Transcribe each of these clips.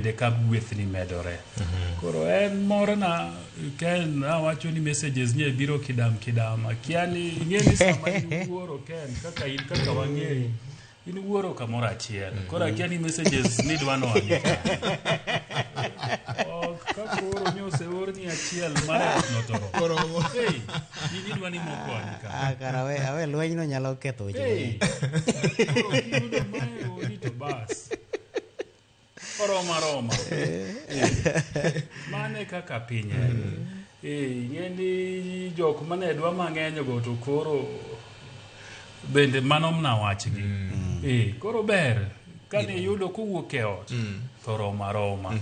de ka gweth ni medore. Koro en morana ken awacho ni messages nie biro kidam akiani ngeni sama iwuoro ken kaka in kaka wang'eyo in wuoro kamoro achiel. Koro akiani messages ni dwano andika. Koro nyose orni achiel mare notoro. Koro hey ni dwani moko andika. Kara awe lweny no nyalo ketho weche. Koro kido mae oni to bas. Roma. Mane kaka pinye. Ng'eni jok mane dwa mang'eny go to koro bende mano mna wachgi. Koro ber kane yudo kowuok e ot to roma.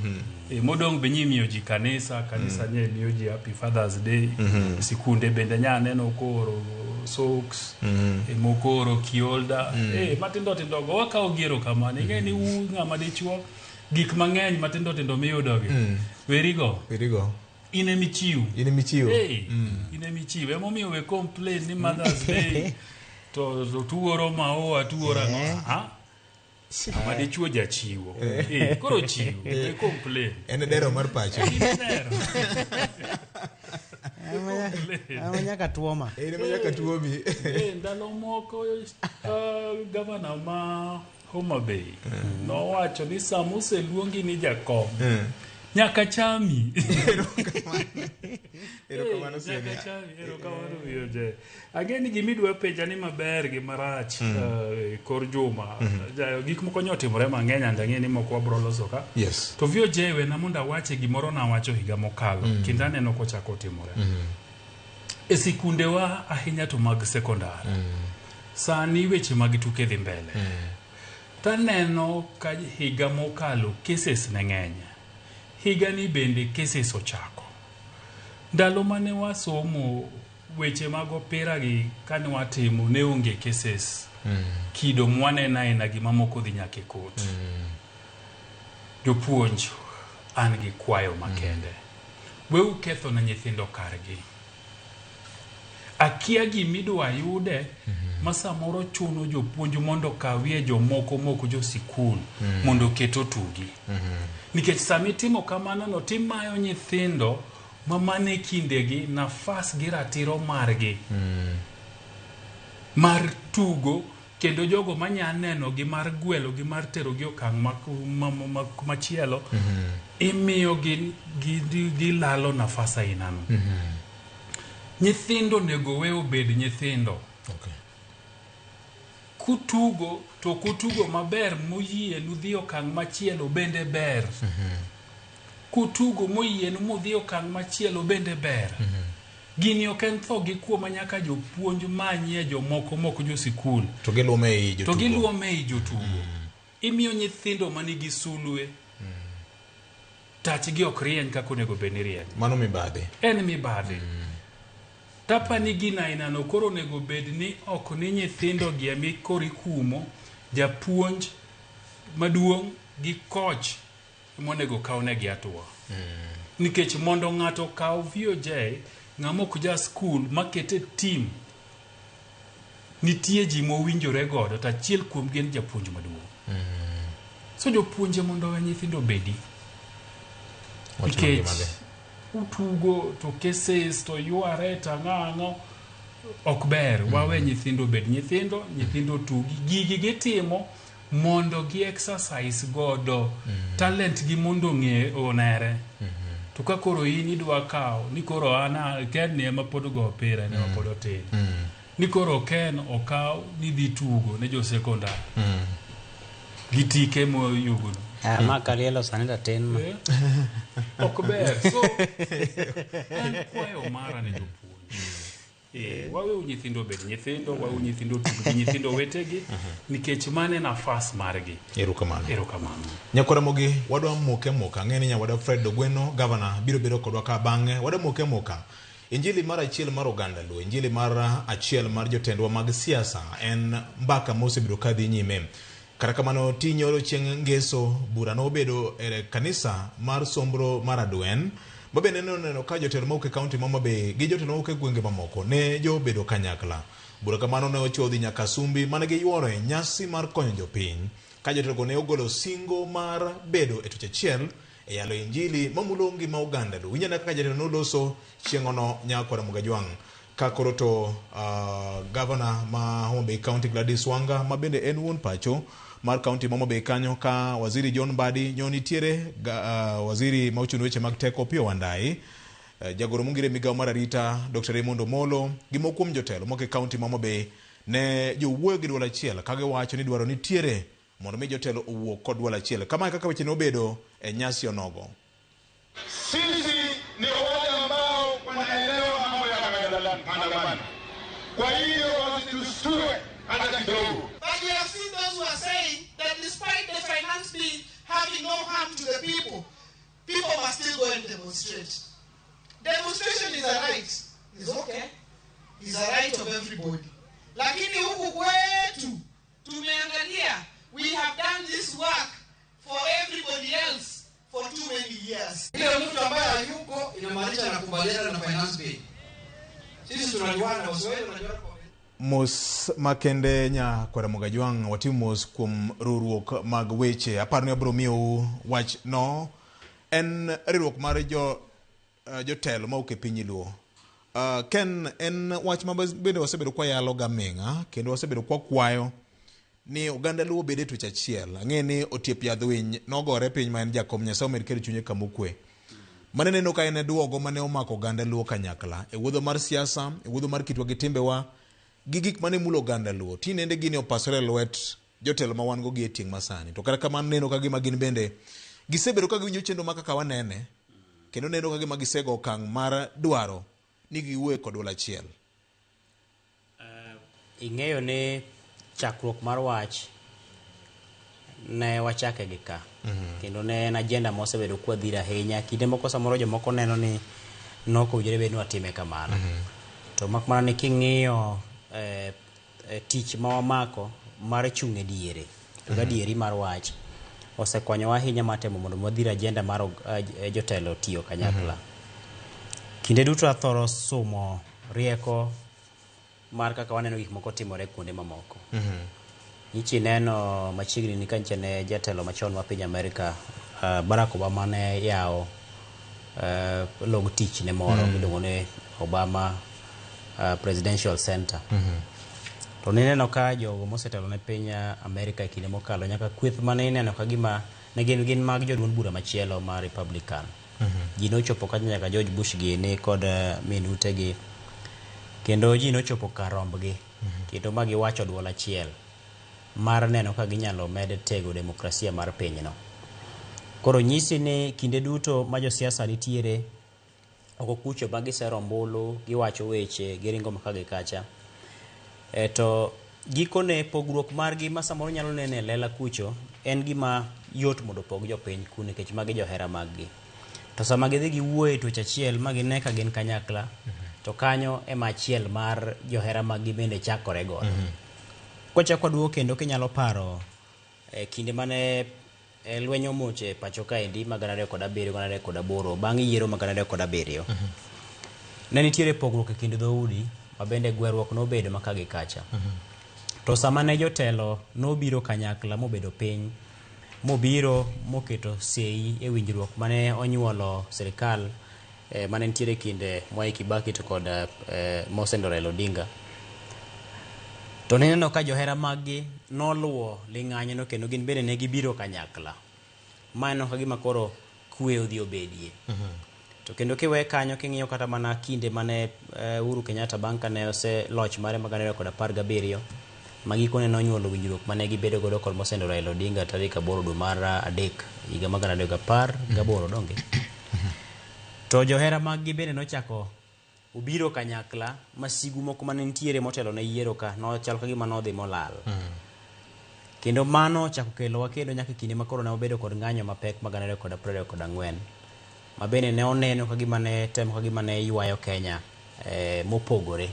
Modong be nyimiyo ji kanisa nye miyo ji Happy Father's Day. Sikunde bende nyaneno koro socks mokoro kiolda. Matindo go wakawo giero kamane. Ng'eni ng'ama dichuo gik mang'eny matindo miyudogi. Werigo. Ine michiu. Emomiyo we complain ni Mother's Day to tuoro maoa tuoro ang'o. Ama dichuo jachiwo. Koro chiwo. We complain. En dero mar pacho. Nyaka tuoma. Nyaka tuomi. Ndalo moko gavana ma Homa Bay nowacho ni samuse luongi ni jakom nyaka chami. Erokamano yoje. Ageni gimidwa penja ni maber gi marach kor juma. Gik moko nyotimore mang'eny andang'e ni moko wabro loso ka. Yes. To vio jewe na monda wache gimoro na wacho higa mokalo. Kindaneno kochako timore. E sikunde wa ahinya to mag sekondar. Sani weche mag tuke dhi mbele. Taneno ka higa mokalo cases ne ng'eny. Higa ni bende cases ochako. Ndalo mane wasomo weche mag opira gi kane watimo ne onge cases. Kido mwanena ena gima moko dhi nyake kot. Jopuonj an gi kwayo makende. Weu ketho na nyithindo kargi. Akia gimidwa yude masamoro chuno jopuonj mondo kawie jomoko jo sikul mondo keto tugi. Nikech sami timo kamano no timayo nyithindo mamane kindegi nafas gi ratiro margi mar tugo kendo jogo manyaneno gi mar gwelo gi mar tero gi okang' machielo imiyo gi lalo nafasa inano. Nyithindo nego we obed nyithindo. Kutugo to kutugo maber moyie nudhi okang' machielo bende ber. Kutugo moyie nudhi okang' machielo bende ber. Gini ok en tho gi kuoma nyaka jopuonj manyie jomoko jo sikul. To giluome ei jotugo. Imiyo nyithindo manigi sulwe. Tachgi ok rieny kako nego beni rieny. Mano mibadhi. En mibadhi. Tapa ni gina inano koro nego bed ni ok ni nyithindo gi emi kori kumo japuonj maduong' gi coach monego kawnegi atua. Nikech mondo ng'ato kaw VOJ ng'amok ja skul makete team nitie ji mowinjore godo ta achiel kuom gen japuonj maduong'. So jopuonje mondo we nyithindo bedi. Nikech utugo to cases to yuare tang'ang'o ok ber. Wawe nyithindo bed nyithindo tugi gigi gitimo mondo gi exercise godo talent gi mondo ng'e onere. To ka koro in idwa kawo ni koro ana ken ne ma pod go opira ne pod otin. Ni koro ken okaw ni dhi tugo ne jo sekondar. Gitike mo yugo. Ma kalielo sanida tin ma. Ok ber. So en kwayo mara ne jopuonj. Wawe nyithindo bed nyithindo, wawe nyithindo tugo nyithindo wetegi nikech mane nafas margi. Erokamano. Nyakora mogi wadwa moke ng'eni nya wadwa Fred Ogweno governor biro kodwa ka bang'e wadwa moke Injili mar achiel mar oganda luo, injili mar achiel mar jotendwa mag siasa en mbaka mosebiro kadhi nyime. Kata kamano tinyoro chieng' ngeso bura no bedo e kanisa mar Sombro mar Adwen. Babe neno ka jotelo mauke kaunti mama be gi jotelo mauke gwenge mamoko ne jo bedo kanyakla. Bura kamano ne ochodhi nyaka Sumbi mane gi yuoro nyasi mar konyo jopiny. ka jotelogo ne ogolo singo mar bedo e tuch achiel e yalo injili mamulo ngima oganda Luo. Winjane kaka jatelo noloso chieng'ono Nyakwar Mugajwang'. Ka koro to Governor ma Homa Bay County Gladys Wanga ma bende en wuon pacho mar kaunti ma Homa Bay kanyo, ka waziri John Mbadi nyonitiere, waziri ma ochung' weche mag teko Opiyo Wandayi, jagoro mongire migao mar arita Dr. Raymond Omolo gi moko kuom jotelo moke kaunti ma Homa Bay ne jowuoyo gi duol achiel ka giwacho ni dwaro nitiere mondo mi jotelo owuo kod duol achiel. Kama kaka weche nobedo e nyasi onogo. Sisi ni wale ambao wanaelewa mambo ya maandamano. Kwa hiyo wasitustue hata kidogo. But we have seen those who are saying that despite the finance bill having no harm to the people, people must still go and demonstrate. Demonstration is a right. It's okay. It's a right of everybody. Lakini huku kwetu tumeangalia, we have done this work for everybody else for too many years. Ile mtu ambaye hayuko inamaanisha anakubaliana na finance bill. Sisi tunajuana, Waswahili tunajuana. Mos makende Nyakwar Mugajwang' watim mos kuom riwruok mag weche. Aparo ni abiro miyo wach no en riwruok mar jotelo ma ok e piny Luo. Ken en wach ma bende wasebedo kwa yalo gaming'a, kendo wasebedo kwa kwayo ni oganda Luo bede tuch achiel. Ang'e ni Otiep Yadhwiny nogore piny ma en jakom Nyasaye omed kelo chunye kamokwe. Mane neno ka en duogo mane omako oganda Luo kanyakla e wuodho mar siasa, e wuodho mar kitwa gi timbewa gi gik mane mulo oganda Luo. Tinende gini opasore lwet jotelo ma wan go gi e tieng' masani. To kata kamano neno ka gima gin bende gisebedo ka giwinjo chenro ma kaka wanene, kendo neno ka gima gisego okang' mar dwaro ni giwuoye kod duol achiel. Ing'eyo ni chakruok mar wach ne wachake gi ka, kendo ne en agenda mosebedo kwa dhira ahinya. Kinde moko samoro jomoko neno ni noko ujere bed ni watime kamano. To mak mana ni king'iyo tich ma wamako mar chung' e diere, to gadieri mar wach osekonyo ahinya matemo mondo wadhir agenda mar jotelo tiyo kanyakla. Kinde duto athoro somo rieko mar kaka waneno gik moko timore kuonde mamoko. Nichi neno machiegni ni kanche ne jatelo machon ma piny Amerika, Barack Obama ne yao log tich ne moro miluongo ni Obama Presidential Center. To neno ka jogo mosetelo ne piny Amerika e kinde mokalo nyaka kweth mane neno ka gima ne gin mag joduond bura machielo ma Republican. Ji nochopo ka nyaka George Bush gini kod minute gi, kendo ji nochopo ka rombgi, kendo ma giwacho duol achiel mar neno ka ginyalo med tego demokrasia mar pinyno. Koro nyisi ni kinde duto ma josiasa nitiere oko kucho ma gisero ombulu, giwacho weche, giringo maka gi kacha. To gikone pogruok margi ma samoro nyalo nene lela kucho en gima yot mondo pog jopiny kune kech magi johera maggi. To sama gidhi giwuoye tuch achiel ma gine ka gin kanyakla, to kanyo ema achiel mar johera maggi bende chakore godo. Kochakwa duo kendo kinyalo paro kinde mane lwenyo moche pacho kaendi magana 2007 bang' yiero magana 2007. Ne nitiere pogruok e kind dhoudi ma bende gweruok nobedo maka gi kacha. To sama ne jotelo nobiro kanyakla mobedo piny, mobiro moketo sei e winjruok mane onyuolo serikal mane nitiere kinde Mwai Kibaki to kod Mosendo Raila Odinga. To neno ka johera maggi noluwo ling'anyno kendo gin bende ne gibiro kanyakla. Mano ka gima koro kwe odhi obedie. To kendo kiwe kanyo king'iyo kata mana kinde mane Uhuru Kenyatta bang' kane ose loch mare magana 2017 magikone nonyuolo winjruok mane gibedo godo kod Mosendo Raila Odinga tarik 8 dwe mar 3 higa magana 2018 donge. To johera maggi bende nochako ubiro kanyakla, masigu moko mane nitiere motelo ne yiero ka no chal ka gima nodhi molal. Kendo mano chako kelo wakedo nyaka kinde makoro ne obedo kod ng'anyo mapek magana 2024 ma bende ne oneno ka gima ne temo ka gima ne ywayo Kenya mopogore.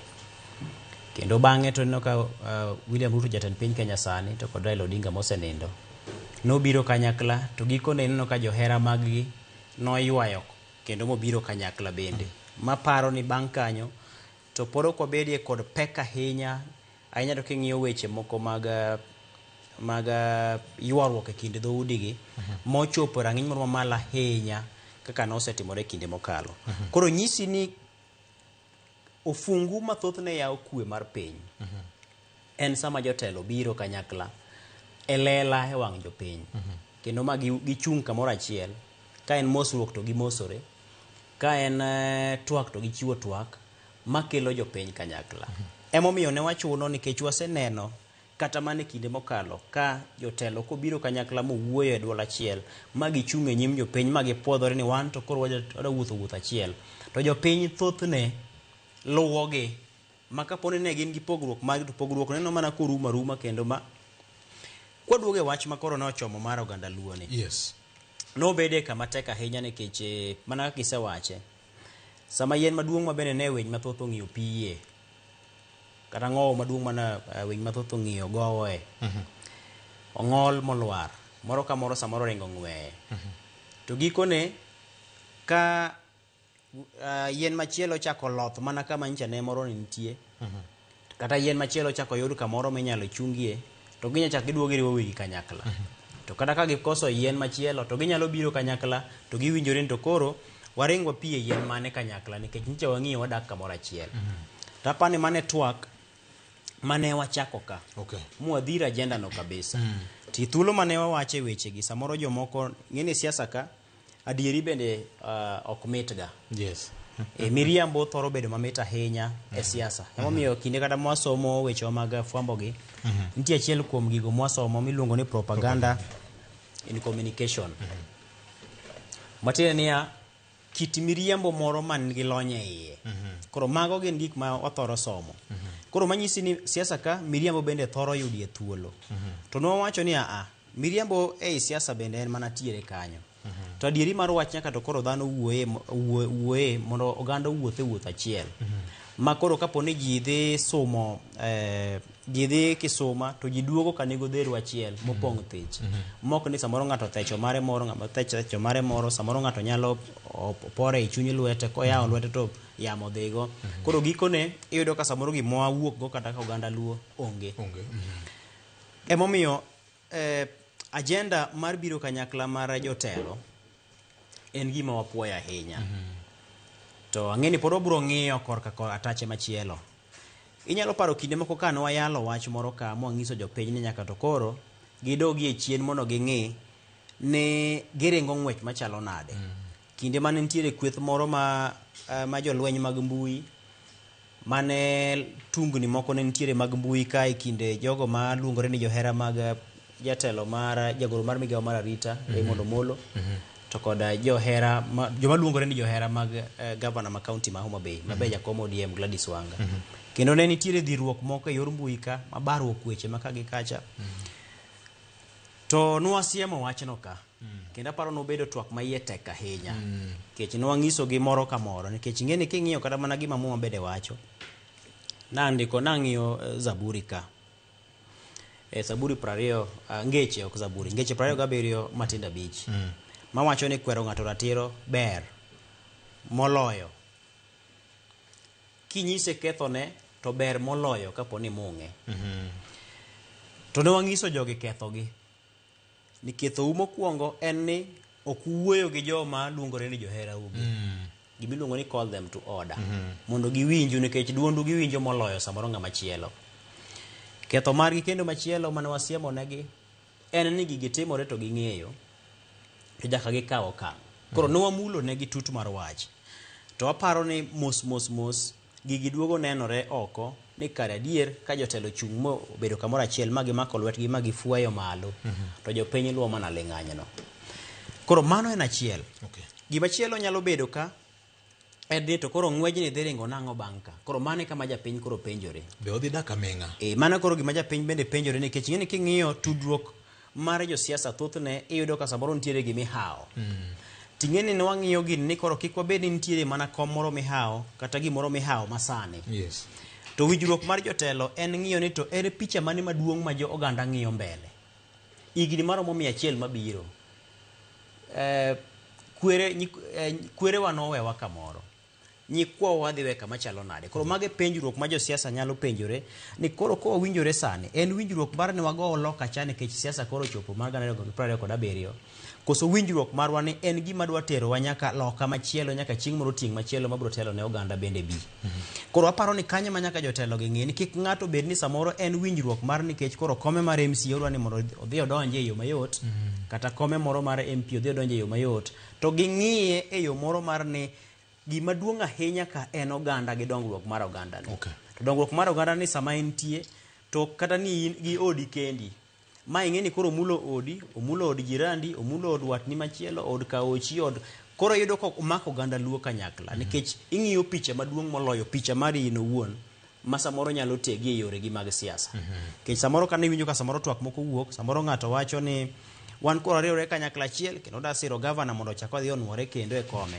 Kendo bang'e to neno ka William Ruto jatend piny Kenya sani to kod Raila Odinga mosenindo nobiro kanyakla, to gikone neno ka johera maggi noywayo kendo mobiro kanyakla bende. Maparo ni bang' kanyo to pod ok wabedie kod pek ahinya to king'iyo weche moko mag mag ywaruok e kind dhoudigi mochopo rang'iny moro mamalo ahinya kaka nosetimore kinde mokalo. Koro nyisi ni ofungu mathothne yawo kwe mar piny en sama jotelo biro kanyakla e lela e wang' jopiny kendo ma gichung' kamoro achiel, ka en mosruok to gimosore, ka en twak to gichiwo twak makelo jopiny kanyakla. Emomiyo ne wachuno nikech waseneno kata mana e kinde mokalo ka jotelo kobiro kanyakla mowuoyo e dwol achiel ma gichung' e nyim jopiny ma gipuodhore ni wan to koro wada wuoth achiel, to jopiny thothne luwogi, ma kaponi ne gin gi pogruok mag to pogruok neno mana korumo aruma kendo ma kwaduogo e wach ma koro ne ochomo mar oganda Luo ni. Yes. Nobede kama tek ahinya nikech mana kaka isewache, sama yien maduong' ma bende ne winy mathoth ong'iyo piye kata ng'owo maduong' mana winy mathoth ong'iyo gowoe, ong'ol molwar moro ka moro samoro ringo ng'weye, to gikone ka yien machielo chako loth mana kama ncha ne moro nitie, kata yien machielo chako yud kamoro minyalo chungie, to ginya chak giduogo giriwo wigi kanyakla. To kata ka gikoso yien machielo to ginyalo biro kanyakla to giwinjore ni to koro waring wapie yien mane kanyakla nikech nyicha wang'iyo wadak kamoro achiel. Tapani mane twak mane wachako ka. Okay. Muadhira agenda no kabisa. Ti thuolo mane wawache weche gi samoro jomoko ng'ene siasa ka adieri bende ok mitga. Yes. Miriambo thoro bedo mamit ahinya e siasa. Emomiyo kinde kata mwasomo weche mag fwambo gi nitie achiel kuom gigo mwasomo miluongo ni propaganda in communication. Matiende niya kit miriambo moro man gi lony e iye. Koro mago gin gik ma wathoro somo. Koro manyisi ni siasa ka miriambo bende thoro yudie thuolo. To nowacho ni miriambo e siasa bende en mana tiere kanyo. To adieri mar wach nyaka to koro dhano wuoye mondo oganda wuoth achiel. Ma koro kaponi ji dhi somo ji dhi kisuma to ji duogo kanego dhero achiel mopong' thich. Mok ni samoro ng'ato thecho mare moro, ng'ama thecho mare moro, samoro ng'ato nyalo pore e chuny lwete, koyawo lwete to yamo dhigo. Koro gikone iyudo ka samoro gimoa wuok go kata ka oganda Luo onge. Emomiyo agenda mar biro kanyakla mar jotelo en gima wapuoyo ahinya. To ang'eni pod obro ng'iyo korka atache machielo. Inyalo paro kinde moko ka wayalo wach moro ka mwang'iso jopiny ni nyaka to koro gidogi e chien mondo ging'i ne giringo ng'wech machalo nade. Kinde mane nitiere kweth moro ma jolweny mag mbui mane tungni moko ne nitiere mag mbui ka e kinde jogo ma luongore ni johera mag jatelo mar jagoro mar migawo mar arita Raymond Omolo to koda johera joma luongore ni johera mag governor ma county ma Homa Bay mabe jakom ODM Gladys Wanga. Kendo ne nitiere dhirruok moko e yor mbui ka mabaruok weche maka gi kacha. To nwasiemo wachno ka. Kendo aparo nobedo twak maiye tek ahinya. Nikech nwang'iso gi moro ka moro nikech ng'eni king'iyo kata mana gima Muma bede wacho. Nang'iyo Zaburi ka. Zaburi 20 ngeche ok Zaburi ngeche 27 Matinda Beach. Mawacho ni kwero ng'ato ratiro ber moloyo. Kinyise kethone to ber moloyo kaponi mung'e. To ne wang'iso jogi kethogi. Ni ketho mokwongo en ni ok wuoyo gi joma luongore ni johera ugi. Gimiluongo ni call them to order. Mondo giwinju nikech duondu giwinjo moloyo samoro ng'ama chielo. Ketho margi kendo machielo mane wasiemo negi en ni gigi timore to ging'eyo to jaka gikawo okang'. Koro nowamulo negi tut mar wach. To aparo ni mos gigi duogo nenore oko ni kare adier ka jotelo chung' mo bedo kamoro achiel ma gimako lwetgi ma gifuayo malo to jopiny luwo mana ling'anyno. Koro mano en achiel. Gimachielo nyalo bedo ka ni to koro ng'wejni dhi ringo nang'o bang' ka. Koro mane kama japiny koro penjore. Be odhi dak aming'a. Mano koro gima japiny bende penjore nikech ng'eni king'iyo tudruok mar josiasa thothne iyudo ka samoro nitiere gimihawo. Ting'eni ne wang'iyo gini ni koro kik wabed ni nitiere mana kom moro mihawo kata gimoro mihawo masani. Yes. To winjruok mar jotelo en ng'iyo ni to ere picha mane maduong' ma jo oganda ng'iyo mbele. Igni maromo 100 mabiro. Kwere wanowewa kamoro. nyikwa wadhi weka machalo nade. Koro mage penjruok ma jo siasa nyalo penjore ni koro ko winjore sani en winjruok mar ni wago loka chane kech siasa koro chopo mar 2027 koso winjruok marwa ni en gima dwa tero wa nyaka loka machielo nyaka chieng' moro ting' machielo mabro telo ne oganda bende bi. Koro aparo ni kanye ma nyaka jotelo gi ng'e ni kik ng'ato bed ni samoro en winjruok mar nikech koro kome mar MC odwa ni mondo odhi odonje e yo mayot kata kome moro mar MP odhi odonje e yo mayot to ging'iye e yo moro mar ni gima duong' ahinya ka en oganda gi dongruok mar oganda no. To dongruok mar oganda ni sama entie to kata ni in gi odi kendi ma ing'eni koro omulo od jirandi, omulo od watni machielo, od kaochi, od koro yudo ko mako oganda luo kanyakla nikech ing'iyo picha maduong' moloyo picha mari in owuon ma samoro nyalo tegi e yore gi mag siasa. Kech samoro kan iwinjo ka samoro twak moko wuok, samoro ng'ato wacho ni wan koro riwore kanyakla achiel kendo da siro gavana mondo chak odhi onwore kendo e kome.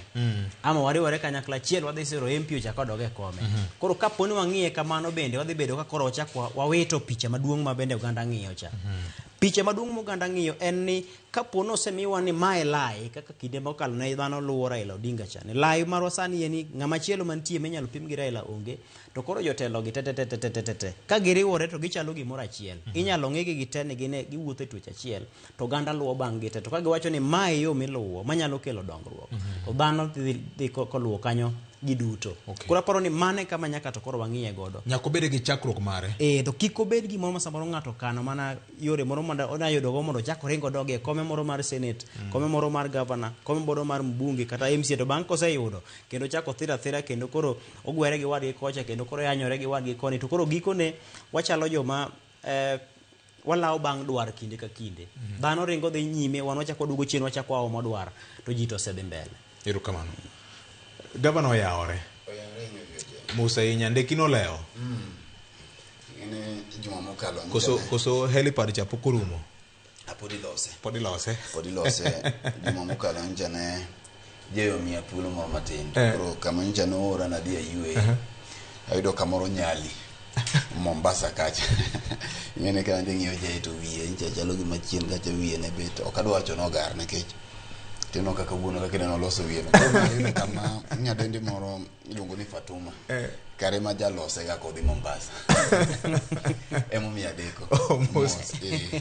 Ama wariwore kanyakla achiel wadhi siro MP chak odog e kome. Koro kaponi wang'iye kamano bende wadhi bedo ka koro ochak wawito picha maduong' ma bende oganda ng'iyo cha. Picha maduong' ma oganda ng'iyo en ni kapono osemiwa ni mae lai kaka kinde mokalo ne dhano luwo Raila Odinga cha. Ni lai marwa sani en ni ng'ama chielo mantie menyalo pim gi Raila onge to koro jotelo gi te ka giriwore to gichalo gimoro achiel. Inyalo ng'egi gi te ni giwuotho e twech achiel to ganda luwo bang' gi te to ka giwacho ni mae yo miluwo manyalo kelo dongruok to dhano dhi koluwo kanyo giduto. Koro aparo ni mane kama nyaka to koro wang'iye godo nyako bede gi chakruok mare to kiko bed gi moro ma samoro ng'ato kano mana yore moro mondo onayudo go mondo chako ringo doge e kome moro mar senate, kome moro mar governor, kome moro mar mbunge kata MC to bang' koseyudo kendo chako thira kendo koro ogwere gi wadgi kocha kendo koro yanyore gi wadgi koni to koro gikone wachalo joma walao bang' dwar kinde ka kinde. Dhano ringo dhi nyime wan wachako duogo chien wachako awo modwar to ji to sedhi mbele. Erokamano. Gavana oyawore. Musa Inyandekino leo. Ine juma mokalo. Koso helipad cha pokurumo. Podi lose. Juma mokalo njane jeyo mia pulo moro matin. Koro kama njano ora na dia yue. Ayudo kamoro Nyali. Mombasa kacha. Ngene ka ndingiyo je to wiye ncha chalo gi machien kacha wiye ne bet. Okadwa wacho no gar nekech. Teno kaka buono kaka neno loso wiye. Koro kama nyadendi moro iluongo ni Fatuma. Kare ma jalose ga kodhi Mombasa. Emo mi adeko.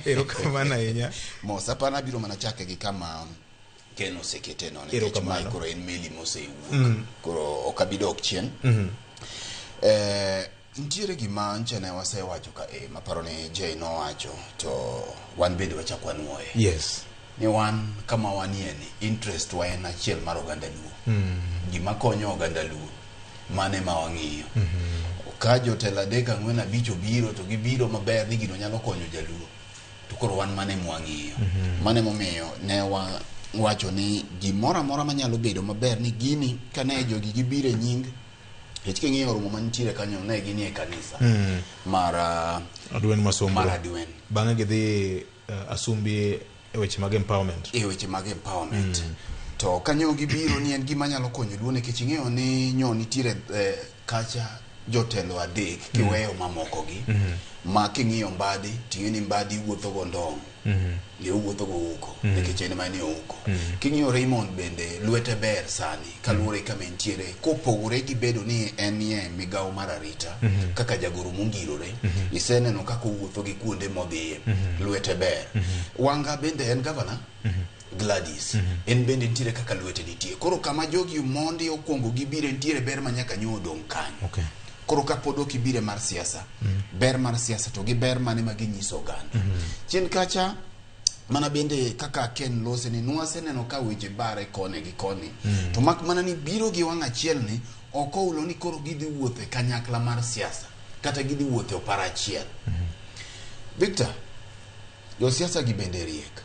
Erokamano ahinya. Mosa pana biro mana chake gi kama keno sekete no ne mai koro en meli mosewuok. Koro okabido ok chien. Ntiere gima nchene wasewacho ka maparo ni Jay no wacho to wan bede wachako anuoye. Yes. Ni wan kama wanie ni interest wa en achiel mar oganda luo. Gima konyo oganda luo mane ma wang'iyo. Ka jotelo 3-4 obiro to gibiro maber ni gino nyalo konyo jaluo. To koro wan mane mwang'iyo. Mane momiyo ne wacho ni gimoro amora manyalo bedo maber ni gini kane jogi gibire nying Echike ng'iyo romo mantiere kanyo ne gini e kanisa mar Adwen Masomo mar Adwen. Bang'e gidhi asumbi e weche mag empowerment. To kanyo gibiro ni en gima nyalo konyo luo nikech ing'eyo ni nyon nitiere kacha jotelo adek kiweyo mamoko gi ma king'iyo Mbadi ting'eni Mbadi wuotho go ndong ne wuotho go uko nikech en manie uko. King'iyo Raymond bende lwete ber sani kaluore kama entiere kopogore gi bedo ni en ye migawo mar arita kaka jagoro mongirore iseneno kaka wuotho gi kuonde modhiye lwete ber. Wanga bende en governor Gladys en bende ntiere kaka lwete nitie. Koro kama jogi mondi okwongo gibire ntiere ber manyaka nyodong kanyo. Koro kapodo kibire mar siasa ber mar siasa to gi ber mane maginyiso oganda. Chien kacha mana bende kaka Ken Lose ni nwaseneno ka weche bare kone gi koni to mak mana ni biro gi wang' achiel ni okoulo ni koro gidhi wuothe kanyakla mar siasa kata gidhi wuothe opara achiel. Victor, jo siasa gi bende riek.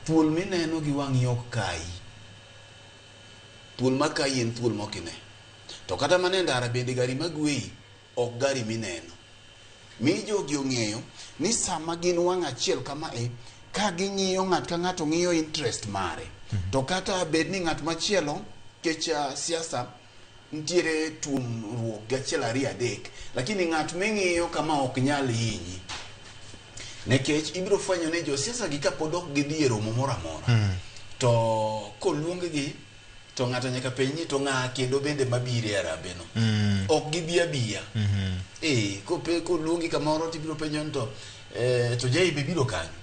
Thuol mineno gi wang' yok kai. Thuol makai en thuol mokine. To kata mane ndara bende gari magwei ok gari mineno. Mi jogi ong'eyo ni sama gin wang' achiel kama ka ging'iyo ng'at ka ng'ato ng'iyo interest mare. To kata bed ni ng'at machielo kecha siasa ntiere tuomruok gachiel 2-3 lakini ng'at meng'iyo kama ok nyal hinyi. Nekech ibiro fwenyo ne jo siasa gi kapod ok gidhi e romo moro amora. To koluong gi to ng'ato nyaka penyi to ng'a kendo bende mabire e arambeno. Ok gibi abia. Ko luongi kamoro tibiro penjo to Jay be biro kanyo.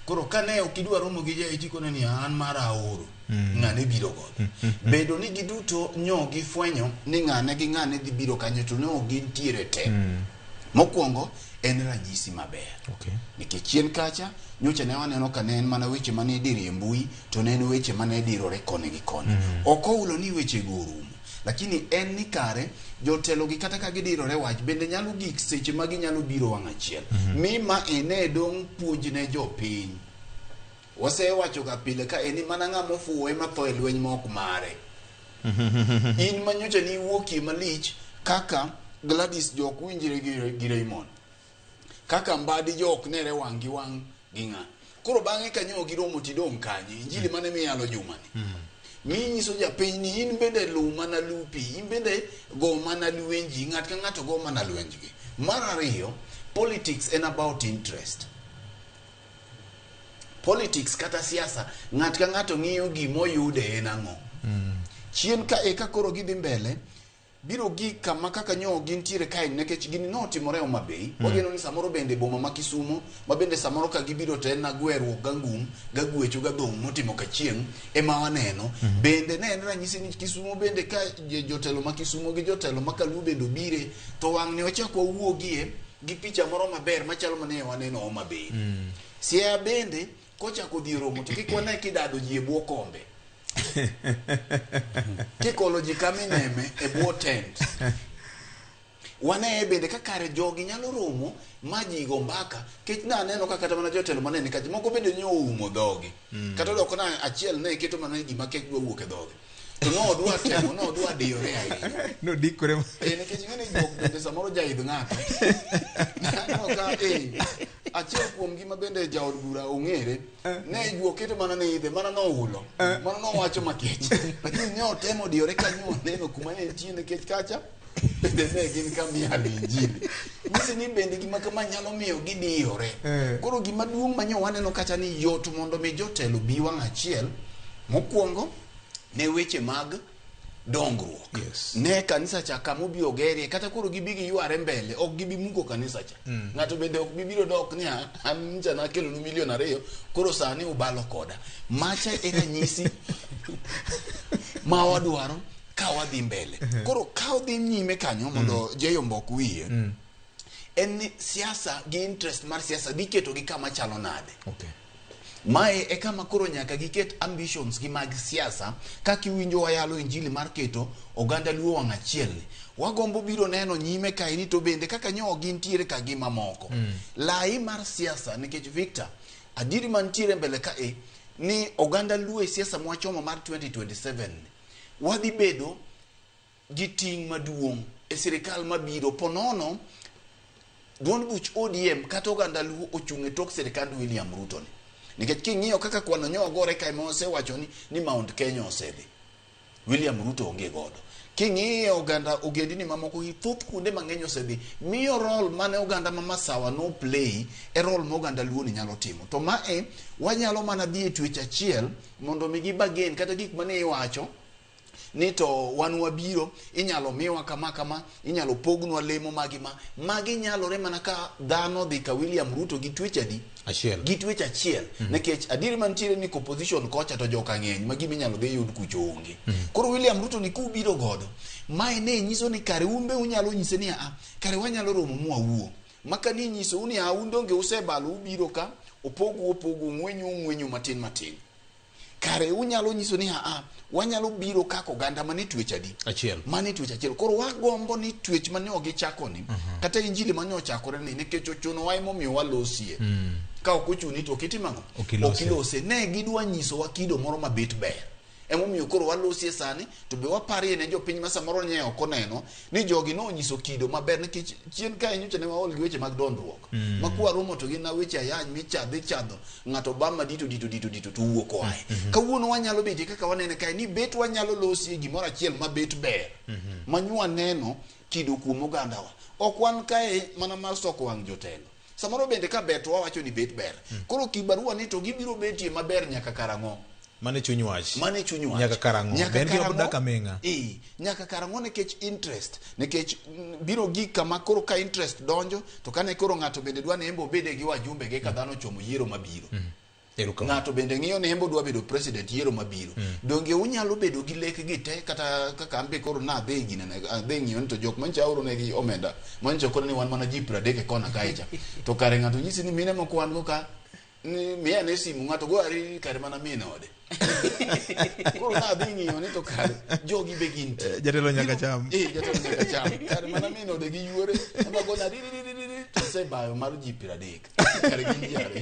Koro kane ok idwa romo gi Jay tikone ni an mar aoro. Ng'ane biro godo. Bedo ni giduto nyogi fwenyo ni ng'ane gi ng'ane dhi biro kanyo to ne ok gintiere te. Mokwongo en ranyisi maber. Nikech chien kacha nyocha ne waneno ka ne en mana weche mane diri e mbui to ne en weche mane dirore koni gi koni. Ok oulo ni weche gorumo. Lakini en ni kare jotelo gi kata ka gidirore wach bende nyalo gik seche ma ginyalo biro wang' achiel. Mima ene dong puonj ne jopiny. Wasewacho ga pile ka eni mana ng'ama ofuwe matho e lweny mok mare. In manyocha ni wuoki malich kaka Gladys jok winjire gi Raymond. Kaka Mbadi jok nere wang' gi wang' gi ng'a. Koro bang'e kanyo giromo tidong' kanye injili mane miyalo jumani. Minyiso japiny ni in bende lu mana lupi, in bende go mana lwenji, ng'at ka ng'ato go mana lwenjgi. Mar ariyo, politics en about interest. Politics kata siasa, ng'at ka ng'ato ng'iyo gimoyude en ang'o. Chien ka eka koro gidhi mbele, biro gi kama kaka nyo gintiere kae nekech gini notimore Homa Bay. Wageno ni samoro bende boma ma Kisumu, ma bende samoro ka gibiro to en na gweruok gangum, gagwecho gadong' motimo ka chieng' ema waneno. Bende ne en ranyisi ni Kisumu bende ka jotelo ma Kisumu gi jotelo ma Kaluo bende bire to wang' ne ochako wuogie gi picha moro maber machalo mane waneno Homa Bay. Siaya bende kochako dhi romo to kik wane kidado ji e bwo kombe. Kikolo ji kamineme e bwo tent. Wane bende kakare jogi nyalo romo maji go mbaka kech na neno ka kata mana jotelo manene kaji moko bende nyo umo dhogi. Kata doko na achiel ne keto mana gima kech dwa wuok e dhogi. To no dwa temo no dwa diyore ahinya. No dikore. Nekech ng'ene jok bende samoro jaidh ng'ato. No ka achiel kuom gima bende jaod bura ong'ere ne juo keto mana ne idhe mana no ulo mana no wacho makech lakini ne otemo diore kanyo neno kuma ne nitie nekech kacha bende ne gin kamiel injili nyisi ni bende gima kama nyalo miyo gidiyore. Koro gima duong' manyo waneno kacha ni yot mondo mi jotelo bi wang' achiel. Mokwongo ne weche mag dongruok. Ne kanisa cha kama obiro gerie kata koro gibi gi yware mbele ok gibi muko kanisa cha. Ng'ato bende ok bibiro dok ni an nja na kelo $2 million koro sani ubalo koda. Macha e ranyisi ma wadwaro ka wadhi mbele. Koro ka odhi nyime kanyo mondo Jay Ombok wiye. En ni siasa gi interest mar siasa diketo gi kama chalo nade. Mae e kama koro nyaka giket ambitions gi mag siasa kaka iwinjo wayalo injili mar keto oganda Luo wang' achiel. Wagombo biro neno nyime kaini to bende kaka nyo gintiere ka gima moko. Lai mar siasa nikech Victor adiri mantiere mbele ka ni oganda Luo e siasa mwachomo mar 2027 wadhi bedo gi ting' maduong' e sirikal mabiro ponono duond buch ODM kata oganda Luo ochung' e tok sirikand William Ruto ni. Nikech king'iyo kaka kwano nyo gore kae mosewacho ni Mount Kenya osedhi. William Ruto onge godo. King'iyo oganda ogendini mamoko hithuth kuonde mang'eny osedhi. Miyo role mane oganda ma Masawa no play e role ma oganda Luo ni nyalo timo. To mae wanyalo mana dhi e twech achiel mondo migi bagen kata gik mane iwacho ni to wan wabiro inyalo miwa kama inyalo pognwa lemo magi nyalore mana ka dhano dhi ka William Ruto gi twech adi achiel gi twech achiel. Nekech adiri mantiere ni opposition kocha to joka ng'eny ma gimi nyalo dhi yud kucho onge. Koro William Ruto ni kubiro godo mae ne nyiso ni kare umbe unyalo nyise ni kare wanyalo romo mwawuo maka ni nyiso uni undonge usebalo ubiro ka opogu ng'wenyu matin kare unyalo nyiso ni wanyalo biro kako oganda mane twech adi achiel mane twech achiel. Koro wagombo ni twech mane ogichako ni kata injili mane ochakore ni nikech ochuno wa imomiyo walosie ka ok ochuni to kitimango okilose ne gidwa nyiso wakido moro mabet ber emomiyo koro walosie sani to be waparie ne jopiny ma samoro nye ok oneno ni jogi no nyiso kido maber nikech chien ka nyocha ne waol gi weche mag dondruok makwa romo to gina weche ayany michadho ng'ato bama dito to wuok oae. Kawuono wanyalo bete kaka wanene kae ni bet wanyalo losie gimoro achiel mabet ber manywa neno kido kuom ogandawa. Ok wan kae mana mar soko wang' jotelo samoro bende ka bet wawacho ni bet ber koro kibarua ni to gibiro betie maber nyaka karang'o Mane chuny wach. Nyaka karang'o. Ben giro daka menga. Nyaka karang'o nekech interest. Nekech biro gi kama koro ka interest donjo to kane koro ng'ato bende dwa ne embo bede gi wajumbe ge ka dhano chomo yiero mabiro. Ng'ato bende ng'iyo ne embo dwa bedo president yiero mabiro. Donge unyalo bedo gi lek gi te kata kaka ambe koro na dhi ginene dhi ng'iyo to jok mancha oro ne gi omenda. Mancha koro ni wan mana ji 30 e kona kaecha. To kare ng'ato nyisi ni mine moko wan go ka miya ne simu ng'ato go ari kare mana mine ode. Koro na dhi ng'iyo ni to kare jogi be gin jatelo nyaka cham. Jatelo nyaka cham. Kare mana mine ode gi yuore ema go na to se bayo mar ji 30 kare gin jare.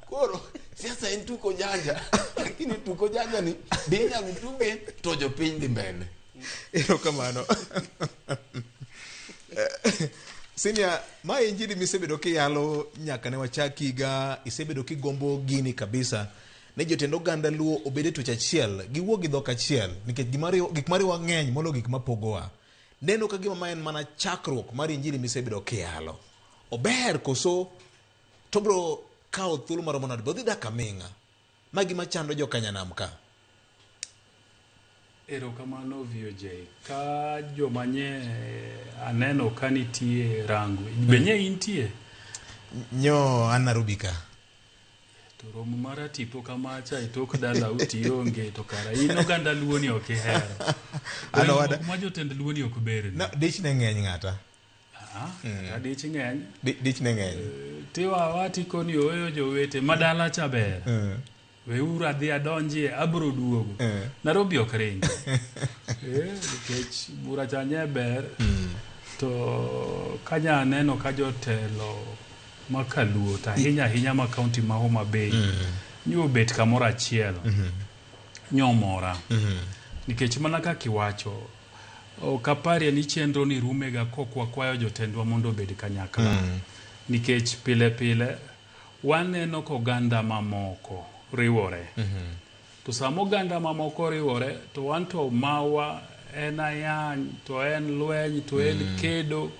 Koro siasa en tuko janja lakini tuko janja ni dinya mtuge to jopiny dhi mbele. Erokamano. Senior, ma injili misebedo kiyalo nyaka ne wachaki ga isebedo kigombo gini kabisa. Ne jotend oganda Luo obede tuch achiel, giwuok gi dhok achiel nikech gik mariwa ng'eny molo gik mapogowa. Neno ka gima ma en mana chakruok mar injili misebedo kiyalo. Ober koso tobro kao thuolo maromo nade bodhi daka minga. Magi machando jo Kanyanam ka. Erokamano VOJ. Ka jomanye aneno kanitie rangu. Benye intie? Nyo anarubika. To romo mara tipo kamacha itok dala utionge to kara ino ganda Luo ni okihero. Ano wada. Kuma jotend Luo ni okbere. No, dich ne ng'eny ng'ata. Dich ng'eny. Dich ne ng'eny. Tiwa wati koni oyo jowete madala cha ber. Weuru adhi adonjie abro duogo. Nairobi ok ringi. Nikech bura cha nye ber. To kanya neno ka jotelo makaluo ta hinya ma county ma Homa Bay. Nyo bet kamoro achiel. Nyomora. Nikech mana kaka iwacho okaparia ni chenro ni rumega kokwa kwayo jotendwa mondo obed kanyakla. Nikech pile waneno koganda mamoko riwore. To samo ganda mamoko riwore to wanto mawa en ayany to en lweny to en kedo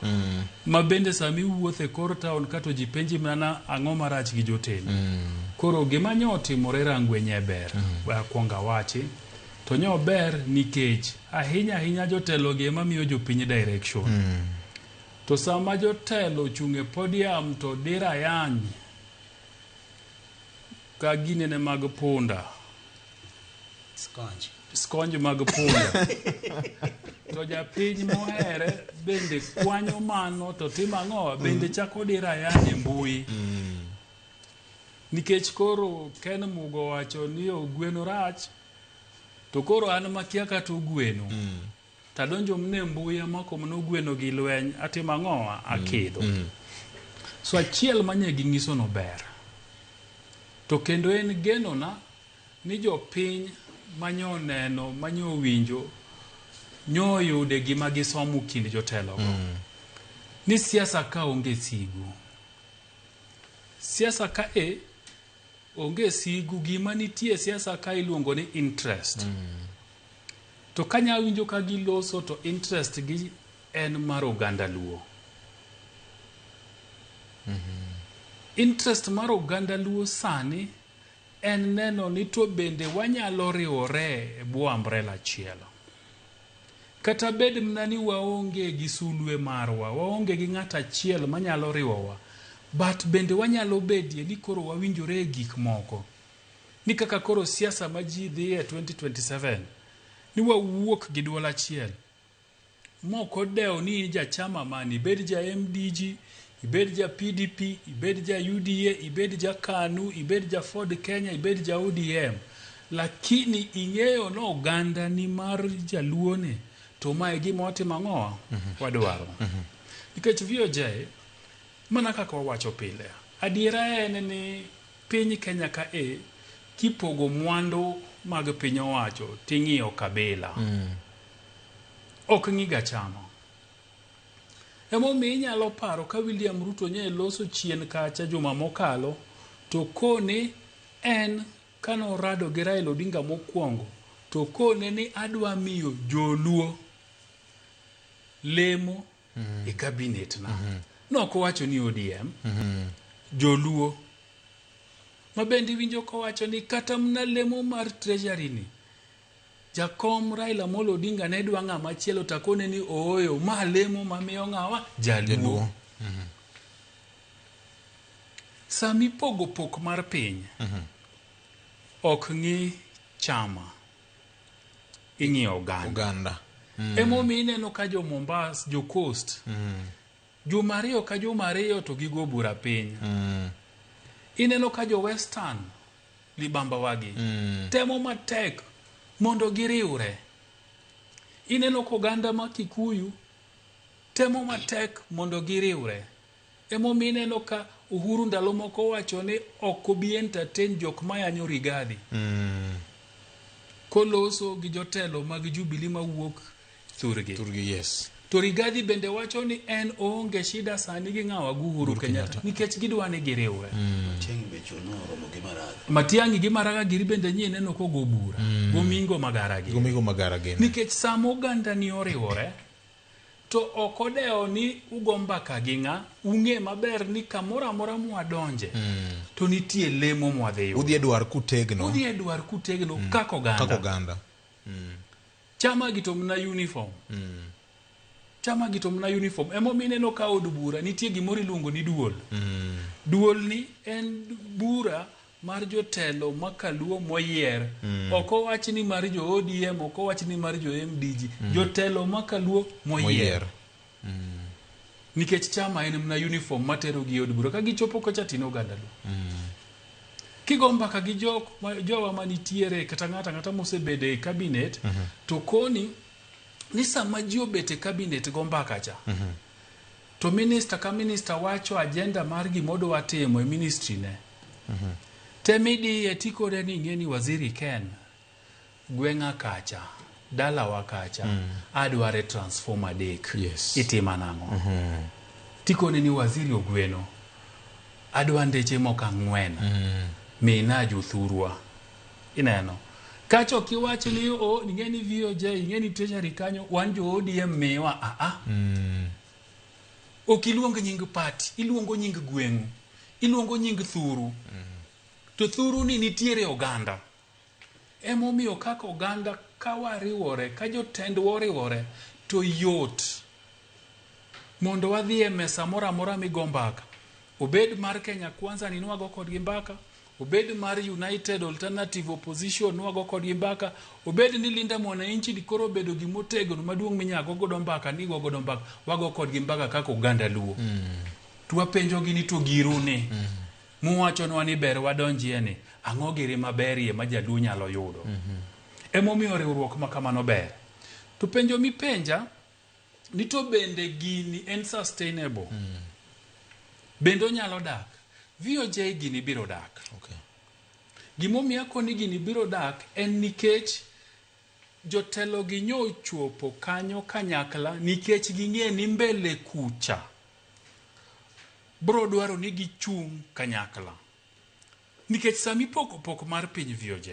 mabende sami wuothe kor town kato jipenji mana ang'o marach gi jotelo. Koro gima nyo timore rangwenye ber kwonga wachi to nyo ber nikech ahinya jotelo gi ema miyo jopiny direction. To sama jotelo chunge podium to dira yany ka ginene mag punda skonj mag punda to japiny mohere bende kwanyo mano to timang'o bende chako dira yany mbui. Nikech koro Ken Mugo wacho ni ogweno rach to koro an makia kata ogweno tadonjo mne mbui amako mno gweno gi lweny atimang'o akidho. So achiel manye gi ngiso no ber. To kendo en geno na ni jopiny manyo neno manyo winjo nyo yude gima gisomo kind jotelo go. Ni siasa ka onge sigu. Siasa ka onge sigu gima nitie siasa ka iluongo ni interest. To kanya winjo ka giloso to interest gi en mar oganda Luo. Interest mar oganda Luo sani en neno ni to bende wanyalo riwore e bwo umbrella achiel. Kata bed mna ni waonge gi sulwe marwa, waonge gi ng'ata achiel manyalo riwowa, but bende wanyalo bedie ni koro wawinjore gik moko. Ni kaka koro siasa ma ji dhi e 2027 ni wawuok gi duol achiel. Moko deo ni ja chama mani, ibed ja MDG, ibed ja PDP, ibed ja UDA, ibed ja KANU, ibed ja Ford Kenya, ibed ja ODM. Lakini ing'eyo no oganda ni mar jaluo ne to mae gima watimo ang'o wadwaro. Nikech VOJ mana kaka wawacho pile, adiera en ni piny Kenya ka kipogo mwandu mag piny owacho ting'iyo kabila. Ok ng'iga chamo. Emomiyo inyalo paro ka William Ruto nye loso chien kacha juma mokalo to kone en kano rado gi Raila Odinga mokwongo to kone ni adwa miyo joluo lemo e cabinet na. Noko wacho ni ODM joluo Mabendi winjo kowacho ni kata mna lemo mar treasury ni jakom Raila Amolo Odinga ne dwa ng'ama chielo takone ni ooyo ma lemo mamiyo ng'awa jaluo. Sami pogo pok mar piny ok ng'i chama ing'i oganda. Emomiyo ineno ka jo Mombasa, jo Coast juma ariyo ka juma ariyo to gigo bura piny. Ineno ka jo Western libamba wagi temo matek mondo giriure. Ineno ko oganda ma Kikuyu temo matek mondo giriure. Emomiyo ineno ka Uhuru ndalo moko wacho ni ok obi entertain jok mayanyo Rigathi koloso gi jotelo mag Jubilee mawuok thurgi. Yes. To Rigathi bende wacho ni en oonge shida sani gi ng'awa Uhuru Kenyatta nikech gidwa ni giriure. Matiang'i gi Maraga giri bende nyie neno ko go bura gomingo magara gi nikech samo oganda ni oriwore to okodeo ni ugombaka gi ng'a ung'e maber ni kamoro amora mwadonje to nitie lemo mwadhiyo udhi edwar kutegno kako oganda. Chama gito mna uniform emomiyo ineno ka od bura nitie gimoro iluongo ni duol. Duol ni en bura mar jotelo makaluo moyier. Ok owach ni mar jo ODM, ok owach ni mar jo MDG, jotelo makaluo moyier. Nikech chama en mna uniform matero gi od bura ka gichopo kocha tino oganda lu. Kigombaka gi jowa manitiere kata ng'ata mosebede e cabinet to koni ni sama ji obete cabinet gombaka cha to minister ka minister wacho agenda mar gimodo watimo e ministry ne temidi etikore ni ng'eni waziri Ken gweng'a kacha dalawa kacha adware transformer dek itima nang'o tikone ni waziri Ogweno adwa ndeche moko 4 mina jothurwa ineno kacho kiwacho ni ng'eni VOJ ng'eni treasury kanyo wan jo ODM miwa okiluong nying party iluongo nying gweng'u iluongo nying thuru to thuru ni nitiere oganda. Emomiyo kaka oganda kawariwore ka jotendwa oriwore to yot mondo wadhi e mesa moro amora migombaka obed mar Kenya Kwanza ni nwago kodgi mbaka obed mar United Alternative Opposition nwago kodgi mbaka obed ni Linda Mwananchi dikoro bedo gimotegno maduong' minyago godo mbaka ni godo mbaka wago kodgi mbaka kaka oganda luo twapenjo gi ni to girune muwacho nwa ni ber wadonjie ni ang'o giri maberie ma jaluo nyalo yudo. Emomiyo riwruok ma kamano ber. To penjo mi penja ni to bende gini en sustainable bendo nyalo dak. VOJ gini biro dak. Gimomiyo koni gini biro dak en nikech jotelo gi nyochuopo kanyo kanyakla nikech ging'e ni mbele kucha bro dwaro ni gichung' kanyakla nikech sami pok mar piny VOJ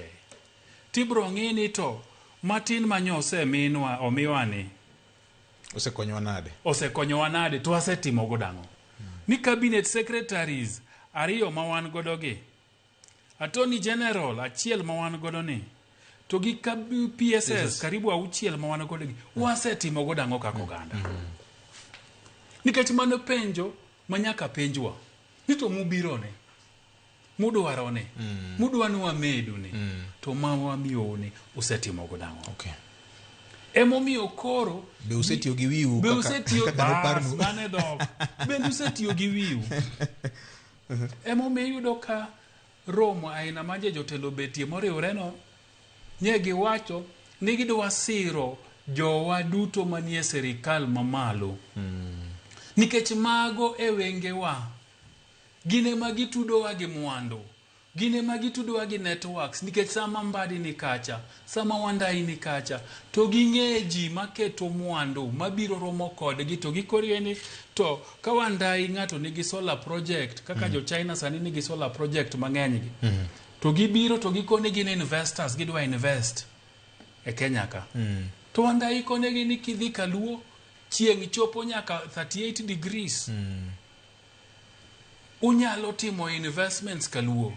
tibro ng'i ni to Martin Manyose minwa omiwani osekonyowa nade to asetimo godang'o ni cabinet secretaries ariyo ma wan godo gi attorney general achiel ma wan godo ni to gi PSS karibu 6 ma wan godo gi wasetimo godang'o kako oganda nikech mano penjo manyaka penjwa ni to mubirone mudwarone mudwanu wamedune to mawa mione usetimo godang'o. Emomiyo koro be usetiyo gi wiu kaka bende usetiyo gi wiu. Emomiyo yudo ka romo aina maje jotelo betie moriwre no nye giwacho ni gidwa siro jowa duto manie serikal mamalo nikech mago e wengewa gine magitudowa gi mwandu gine magitudowa gi networks nikech sama Mbadi ni kacha sama Wandai ni kacha to ging'e ji maketo mwandu mabiro romo kodgi to gikorieni to ka Wandai ng'ato nigi solar project kaka jo China sani nigi solar project mang'eny gi to gibiro to gikone gin investors gidwa invest e Kenya ka to Wandai konegi ni kidhi kaluo chieng' chopo nyaka 38 degrees unyalo timo investments kaluo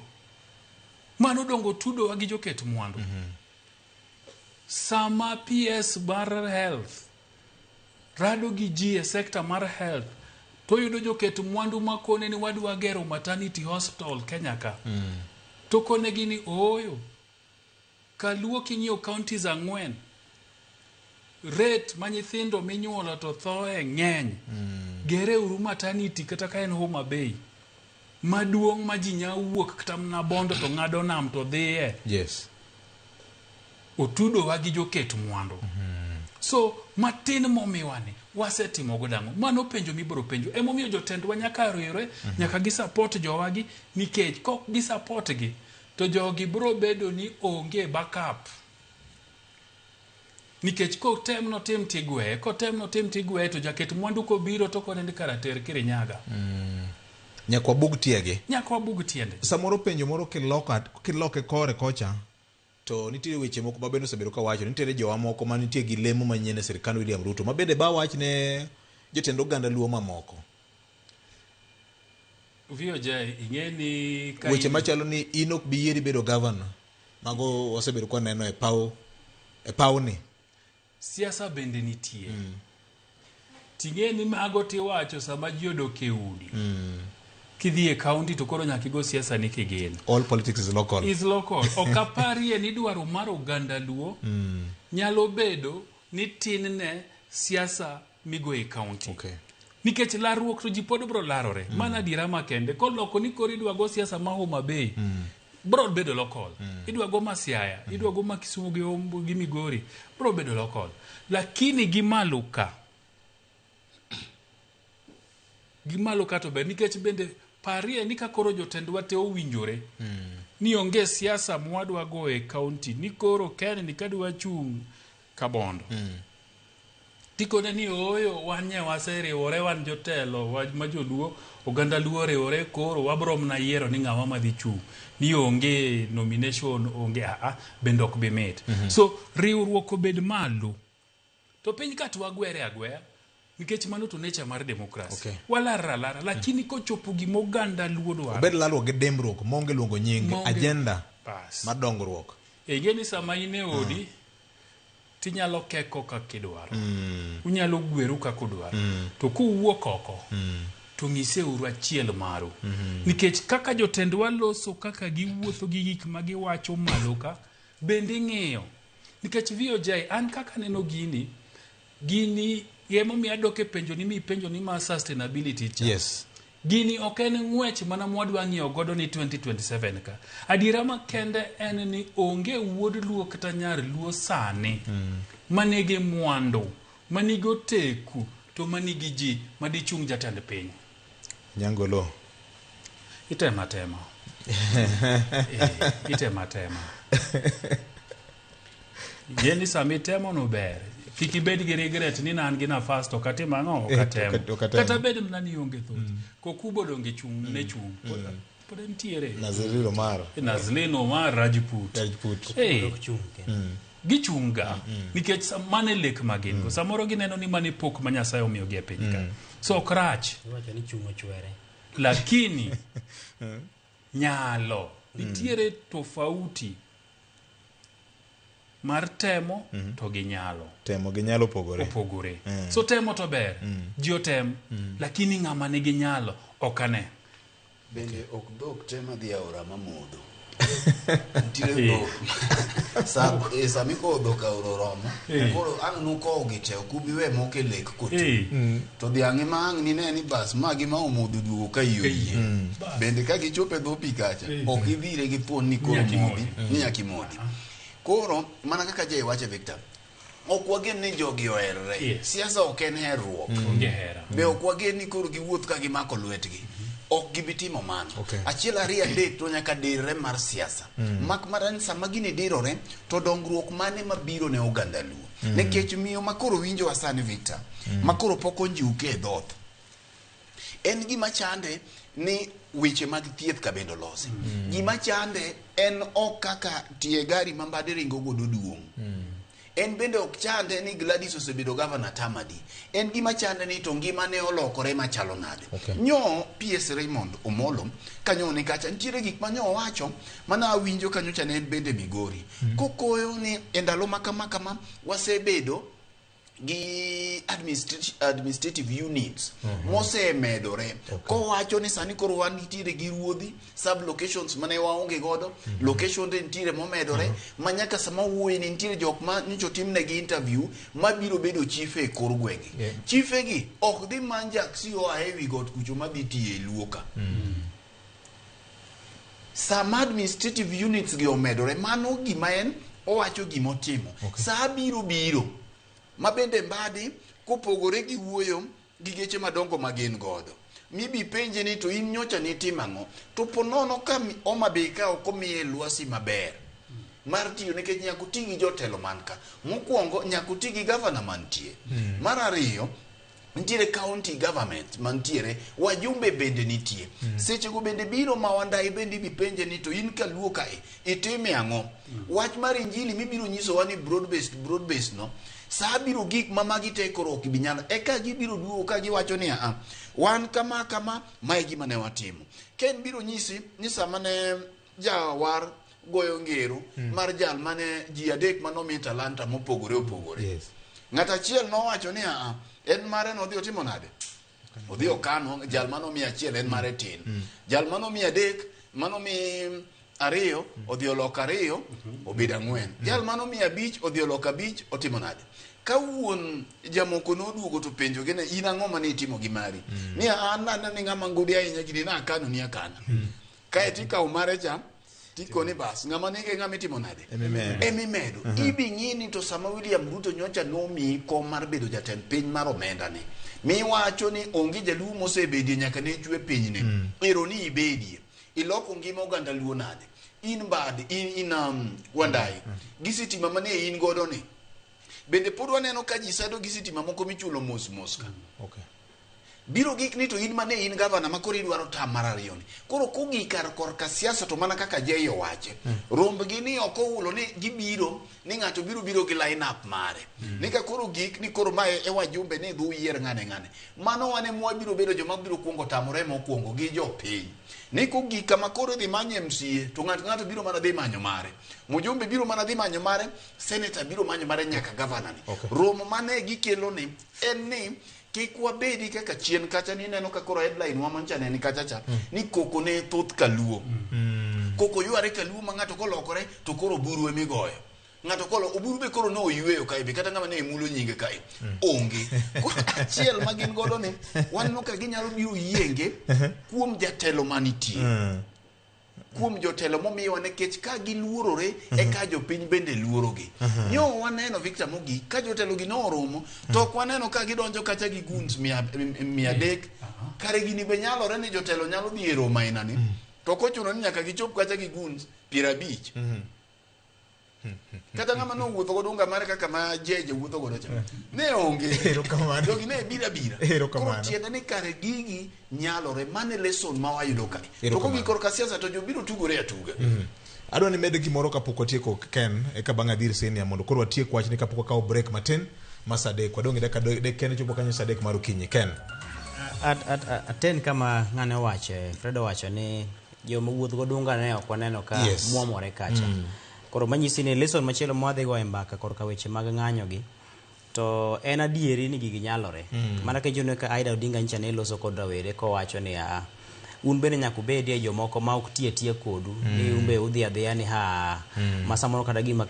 mano dongo tudo wa gi joket mwandu. Sama PS bar health rado gi ji e sekta mar health, to yudo joket mwandu makone ni wadwa gero maternity hospital Kenya ka. To kone gini oyo kaluo king'io counties 4 rate ma nyithindo minyuolo to thoe ng'eny. Gere uru maternity kata ka en Homa Bay maduong' ma ji nya wuok kata na Bondo to ng'ado nam to dhiye. Yes. Otudo wa gi joket mwandu. So matin momiwani wasetimo godang'o. Mano penjo mibro penjo. Emomiyo jotendwa nyaka riwre, nyaka gi support jowagi, nikech kok gi support gi to jogi bro bedo ni onge backup. Nikech ko temno tim tigwe, to jaket mwandu ko biro to ko nende karater Kirinyaga. Nyakwa bug tiege. Nyakwa bug tiende. Samoro penjo moro kiloke kore kocha, to nitie weche moko mabendo osebedo ka wacho, nitie jowa moko ma nitie gi lemo manyien e sirkand William Ruto mabende ba wach ne jotend oganda luo mamoko. VOJ ing'eni ka weche machalo ni inok biyieri bedo governor, mago osebedo kwa neno e paw ni. Siasa bende nitie. Ting'eni mago tiwacho sama ji odok e udi. Kidhi e county to koro nyaka go siasa ni kigeno. All politics is local. Okaparie ni dwaro mar oganda luo nyalo bedo ni tinne siasa migo e county. Okay. Nikech larruok to ji pod bro larore. Mana dira makende. Koloko ni koro idwa go siasa ma Homa Bay. Bro bedo local. Idwa go ma Siaya, idwa go ma Kisumu gi Migori. Bro bedo local. Lakini gimaluka to ber, nikech bende parie ni ka koro jotendwa te owinjore ni onge siasa mwadwa go e county, ni koro Ken ni kadwa chung Kabondo. Tikone ni oyo wanye waseriwore wan jotelo ma joluo, oganda luo riwore, koro wabro mna yiero ni ng'awa madhi chung, ni onge nomination, onge bende ok bi mit. So riwruok obed malo to piny ka twagwere agweya, nikech mano to nature mar demokrasi. Okay. Walara lakini kochopo gimo oganda luo dwaro obed lalruok gi dembruok monge luongo nying agenda mar dongruok. Ngeni sama ine odi tinyalo keko kaka idwaro. Unyalo gweru kaka udwaro. To kuwuok oko to ng'ise uru achiel maru. Nikech kaka jotendwa loso kaka giwuotho gi gik ma giwacho maloka bende ng'eyo. Nikech VOJ an kaka neno gini yemo mi adoke penjo ni ma sustainability cha. Yes. Gini ok en ng'wech mana mwadwa ng'iyo godo ni 2027 ka. Adira makende en ni onge wuod luo kata nyar luo sani manigi mwandu, manigo teku, to manigi ji madichung jatend piny. Nyangolo. Itema. Geni sami temo no ber. Kiki bed gi regret ni nan gi nafas to kati mang'o katemo. Kata bed mna ni onge thoth. Kokubo donge chung ne chung. Pod entiere. Nazlino Omar Rajput. Gichunga. Nikech mane lek magin. Samoro gineno ni mane pok ma Nyasaye omiyo gi e piny ka. So krach. Wacho ni chungo chwere. Lakini nyalo nitiere tofauti mar temo to gi nyalo. Temo gi nyalo opogore. So temo to ber. Ji otem. Lakini ng'ama nigi nyalo okane. Bende ok dhok tema dhi aora mamodho. Nitiere dhok. Sami ko dhok aora romo. Koro ang' nukowo gi te okubiwe moke lek kotu. To dhiang' ma ang' ni ne ni bas magi ma omodho duogo ka yie. Bende ka gichope dho pi kacha ok idhire gi thuon ni koro modhi ni nyaki modhi. Koro mana kaka Jay wache Victor, ok wagen ni jogi oherre. Siasa ok en herruok. Be ok wagen ni koro giwuoth ka gimako lwetgi. Ok gibitimo mano. Achiel ariyo adek to nyaka dirre mar siasa. Mak maran sama gini dirore to dongruok mane mabiro ne oganda luo. Nekech miyo makoro winjo wasani Victor, makoro pok onjuke e dhoth. En gima chande ni weche mag thieth ka bendo losi. Gima chande en ok kaka tie gari mambade ringo godo duong'. en bende ok chande ni Gladys osebedo governor Tamadi. En gima chande ni to ngima ne olokore machalo nade. Nyo PS Raymond Omolo kanyo ni kacha ntiere gik manyo wacho mana winjo kanyo cha ne en bende Migori. Kokoyo ni endalo makama wasebedo gi administrative units mose medore ko wacho ni sani koro wan nitiere gi ruodhi sub locations mane waonge godo location de nitiere momedore manyaka sama wuoyi ni nitiere jok ma nyicho timne gi interview mabiro bedo chief e kor gwenge chief gi ok dhi manja sio a heavy got kucho madhi tie luoka sama administrative units gi omedore mano gima en owacho gimotimo sa biro mabende mbadi kopogore gi wuoyo gi geche madongo magin godo mibi penje ni to in nyocha ni timango to ponono ka Homa Bay ka okomiye lwasi maber mar tiyo nikech nyakuti gi jotelo manka mokwongo nyakuti gi governor mantie mar ariyo nitiere county government mantiere wajumbe bende nitie seche go bende biro mawandai bende bipenje ni to in kaluo kae itime ang'o wach mar injili mibiro nyiso wani broad based no sa biro gik mamagi te koro ok binyalo eka gibiro duogo ka giwacho ni wan kama mae gima ne watimo ken biro nyisi ni sama ne jawar goyo ngero mar jal mane ji adek manomi talanta mopogore ng'ata achiel nowacho ni en mare no odhi otimo nade odhi okano jal manomiya achiel en mare tin jal manomiya adek manomi ariyo odhi oloka ariyo obedo ang'wen jal manomiya abich odhi oloka abich otimo nade kawuon jamoko noduogo to penjo gene in ang'o mane itimo gi mari ni an ni ng'ama ngudi ahinya gini na akano ni akana kae tikawo mare cha tikoni bas ng'ama nige ng'ama itimo nade emimedo ibi ng'ini to sama William Ruto nyocha nomi kom mar bedo jatend piny mar omenda ni mi wacho ni onge jaluo mosebedie nyaka ne chwe pinyne ero ni ibedie iloko ngima oganda luo nade in bad in Wandai gi sitima mane in godo ni bende pod waneno ka ji sado gi sitima moko michulo mos ka biro gik ni to in mane in governor makoro idwaro tam mar ariyo ni koro kugi kar korka siasa to mana kaka jeyo wache rombgi ni okoulo ni gibiro ni ng'ato biro gi line up mare ni ka koro gik ni koro mae e wajumbe ni dhu yier ng'ane mano wane mwa biro bedo joma biro kuongo tamore mokuongo gi jopiny ni kugi kama koro dhi manye MCA to ng'ato biro mana dhi manyo mare mujumbe biro mana dhi manyo mare senator biro manyo mare nyaka governor ni romo mane gikelo ni en ni kikwa bedi kaka chien kacha ni neno ka koro headline wa mancha ne ni kacha cha ni koko ne thoth kaluo koko yuare kaluo ma ng'ato kolokore to koro buru e migoyo ng'ato kolo oburu be koro no oyweyo kae be kata ng'ama ne mulo nyinge kae onge achiel magin godo ni waneno ka ginyalo biro yienge kuom jatelo manitie kuom jotelo momiwa nekech ka giluorore e ka jopiny bende luorogi nyo waneno Victor Mogi ka jotelo gi noromo to waneno ka gidonjo kacha gi guns 300 kare gini be nyalore ni jotelo nyalo dhi e Roma inani to kochuno ni nyaka gichop kacha gi guns 50 kata ng'ama no wuotho godo unga mare kaka ma jeje wuotho godo cha ne onge to gine bira koro tiende ni kare gigi nyalore mane lesson ma wayudo kae to kogi korka siasa to jobiro tugore atuga adwa ni med gimoro kapok otieko Ken eka bang'a dir senia mondo koro atiek wach ni kapok akawo break matin masadek wadonge deka Ken chopo kanyo sadek mar okinyi Ken aten kama ng'ane wache Fredo wacho ni joma wuotho godo unga ne ok waneno ka muomore kacha koro manyisi ni lesson machielo mwadhi go e mbaka korka weche mag ng'anyo gi to en adieri ni gigi nyalore mana ke jono ka Aida Odinga ncha ne loso kod rawere ko wacho ni un bende nyaka bedie jomoko ma ok tie kodu ni umbe udhi adhiya ni masamoro kata gima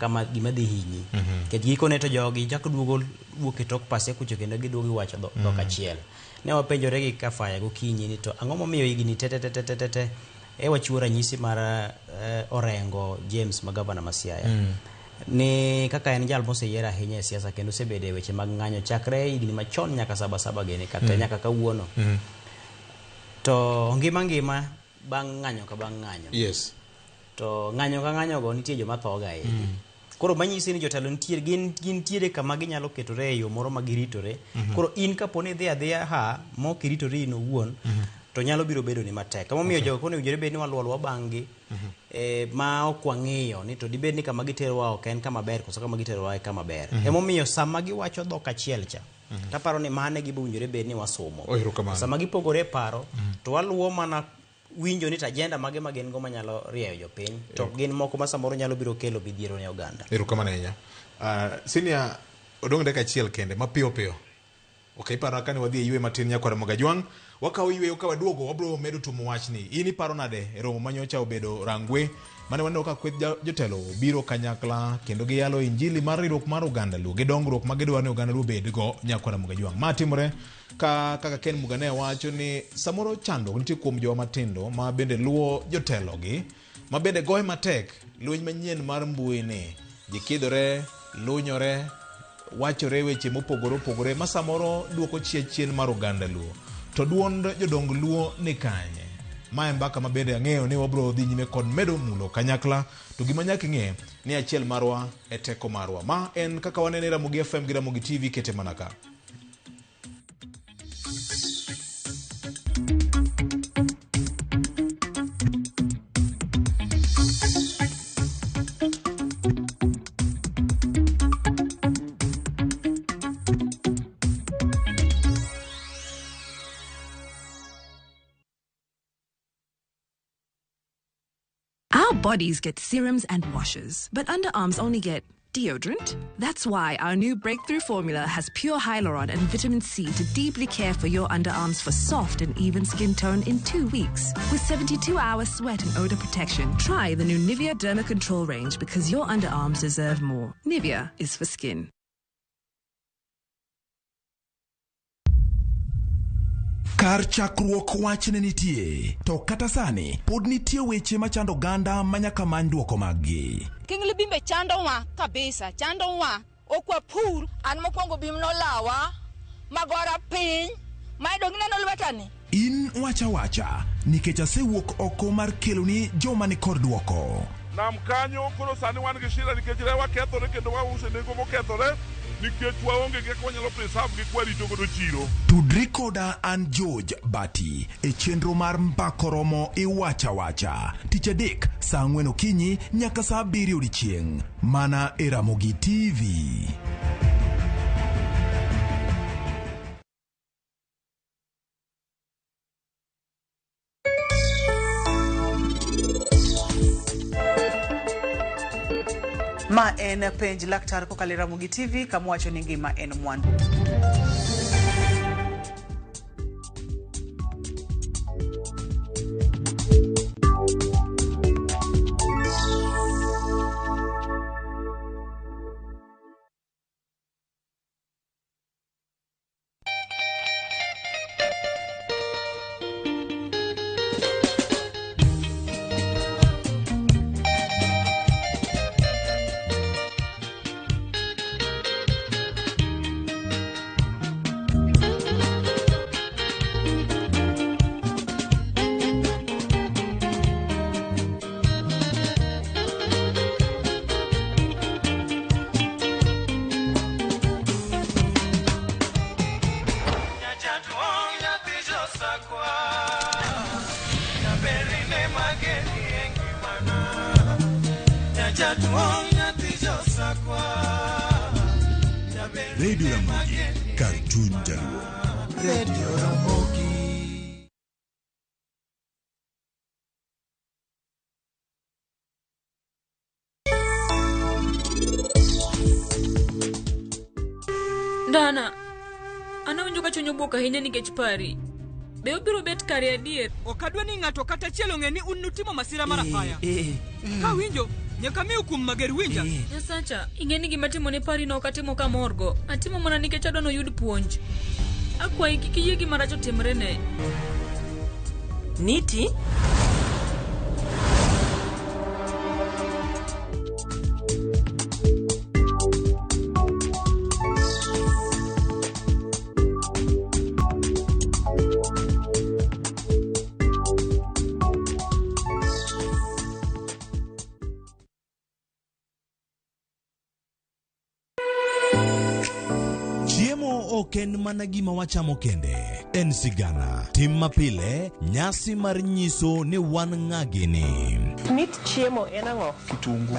dhi hinyi ket giko ne to jogi chako wuok e tok pase kucho kendo giduogi wacho dhok achiel ne wapenjore gi Kafaya gokinyi ni to ang'o momiyo higni te wachiwo ranyisi mar Orengo James magavana ma Siaya ni kaka en jal moseyier ahinya e siasa kendo osebede e weche mag ng'anyo chakre higni machon nyaka saba gene kata nyaka kawuono to ngima bang' ng'anyo ka bang' ng'anyo to ng'anyo ka ng'anyo go nitie joma thoga koro manyisi ni jotelo gintiere kama ginyalo ketore e yo moro ma giritore koro in kaponi dhi adhiya mok iritori in owuon to nyalo biro bedo ni matek. Kama miyo jogo kone ujere bed ni waluolwa bangi ma ok wang'iyo ni to dibed ni kama giterowa ok en kama ber koso kama giterowa e kama ber. Emomiyo sama giwacho dhok achiel cha taparo ni mane gibunjore bed ni wasomo. Sama gipogore paro to waluwo mana winjo ni tajenda mage magen go manyalo rieyo jopiny to gin moko ma samoro nyalo biro kelo bidhiero ne oganda. Erokamano ahinya. Senior odong' dakika achiel kende mapiyo piyo. Okay, para kani wadhi ywe matin nyakwara Mogajwang, wakawo ywe ka waduogo wabro medo tumo wachni. Ini paro nade romo manyocha obedo Rangwe mane waneno ka kweth jotelo biro kanyakla kendo giyalo injili mar riwruok mar oganda Luo gi dongruok ma gidwaro ni oganda Luo bedgo nyakwara Mogajwang. Ma timore kaka Ken Mugane wacho ni samoro chando nitie kuom jowa matindo ma bende luwo jotelo gi ma bende goye matek lweny manyien mar mbui ni jikidore lunyore wachore weche mopogore opogore ma samoro duoko chien mar oganda Luo to duond jodong Luo ni kanye. Ma mbaka ma bende ang'eyo ni wabro dhi nyime kod medo mulo kanyakla to gima nyaka ng'e ni achiel marwa e teko marwa. Ma en kaka wanene Ramogi FM gi Ramogi TV kete manaka. Our bodies get serums and washes, but underarms only get deodorant. That's why our new breakthrough formula has pure hyaluron and vitamin C to deeply care for your underarms for soft and even skin tone in 2 weeks. With 72-hour sweat and odor protection, try the new Nivea Derma Control range because your underarms deserve more. Nivea is for skin. Kar chakruok wach ne nitie, to kata sani pod nitie weche machando ganda manyaka many duoko maggi. Kingli bimbe chando wa kabisa, chando wa okwa pur an mokwongo bim no lawa magora piny maidong neno lwetani. In wacha nikech asewuok oko mar keloni joma ni kod duoko. Nam kanyo koro sani wan gi shida nikech rewa kethore kendo wause nengo mokethore nikech waonge gi konyalo preserve gi kwarito godo chiro. Tudri koda an George Bati e chenro mar Mbakoromo Wacha tich adek saa 4 okinyi nyaka saa 7 odiechieng' mana e Ramogi TV. Ma en penj laktar kokalo Ramogi TV kama wacho ni ngima en mwandu. Radio Ramogi, Cartoon Jaluo. Radio Ramogi. Dana, anawinjo ka chunyo buok ahinya nikech pari. Be obiro bet kare adier? Ok adwa ni ng'ato kata chielo ng'e ni un nutimo masira mar apaya. Ka winjo nyaka miyo kum mager winja. Nyasacha, ing'e ni gima timo ne pari no katimo ka morgo. Atimo mana nikech adwa no yud puonj. Akwayi kik iyie gima rach otimre ne. Niti? oken mana gima wachamo kende, en sigana, tim mapile, nyasi mar nyiso ni wan ng'agini. Mit chiemo en ang'o? Kitungu.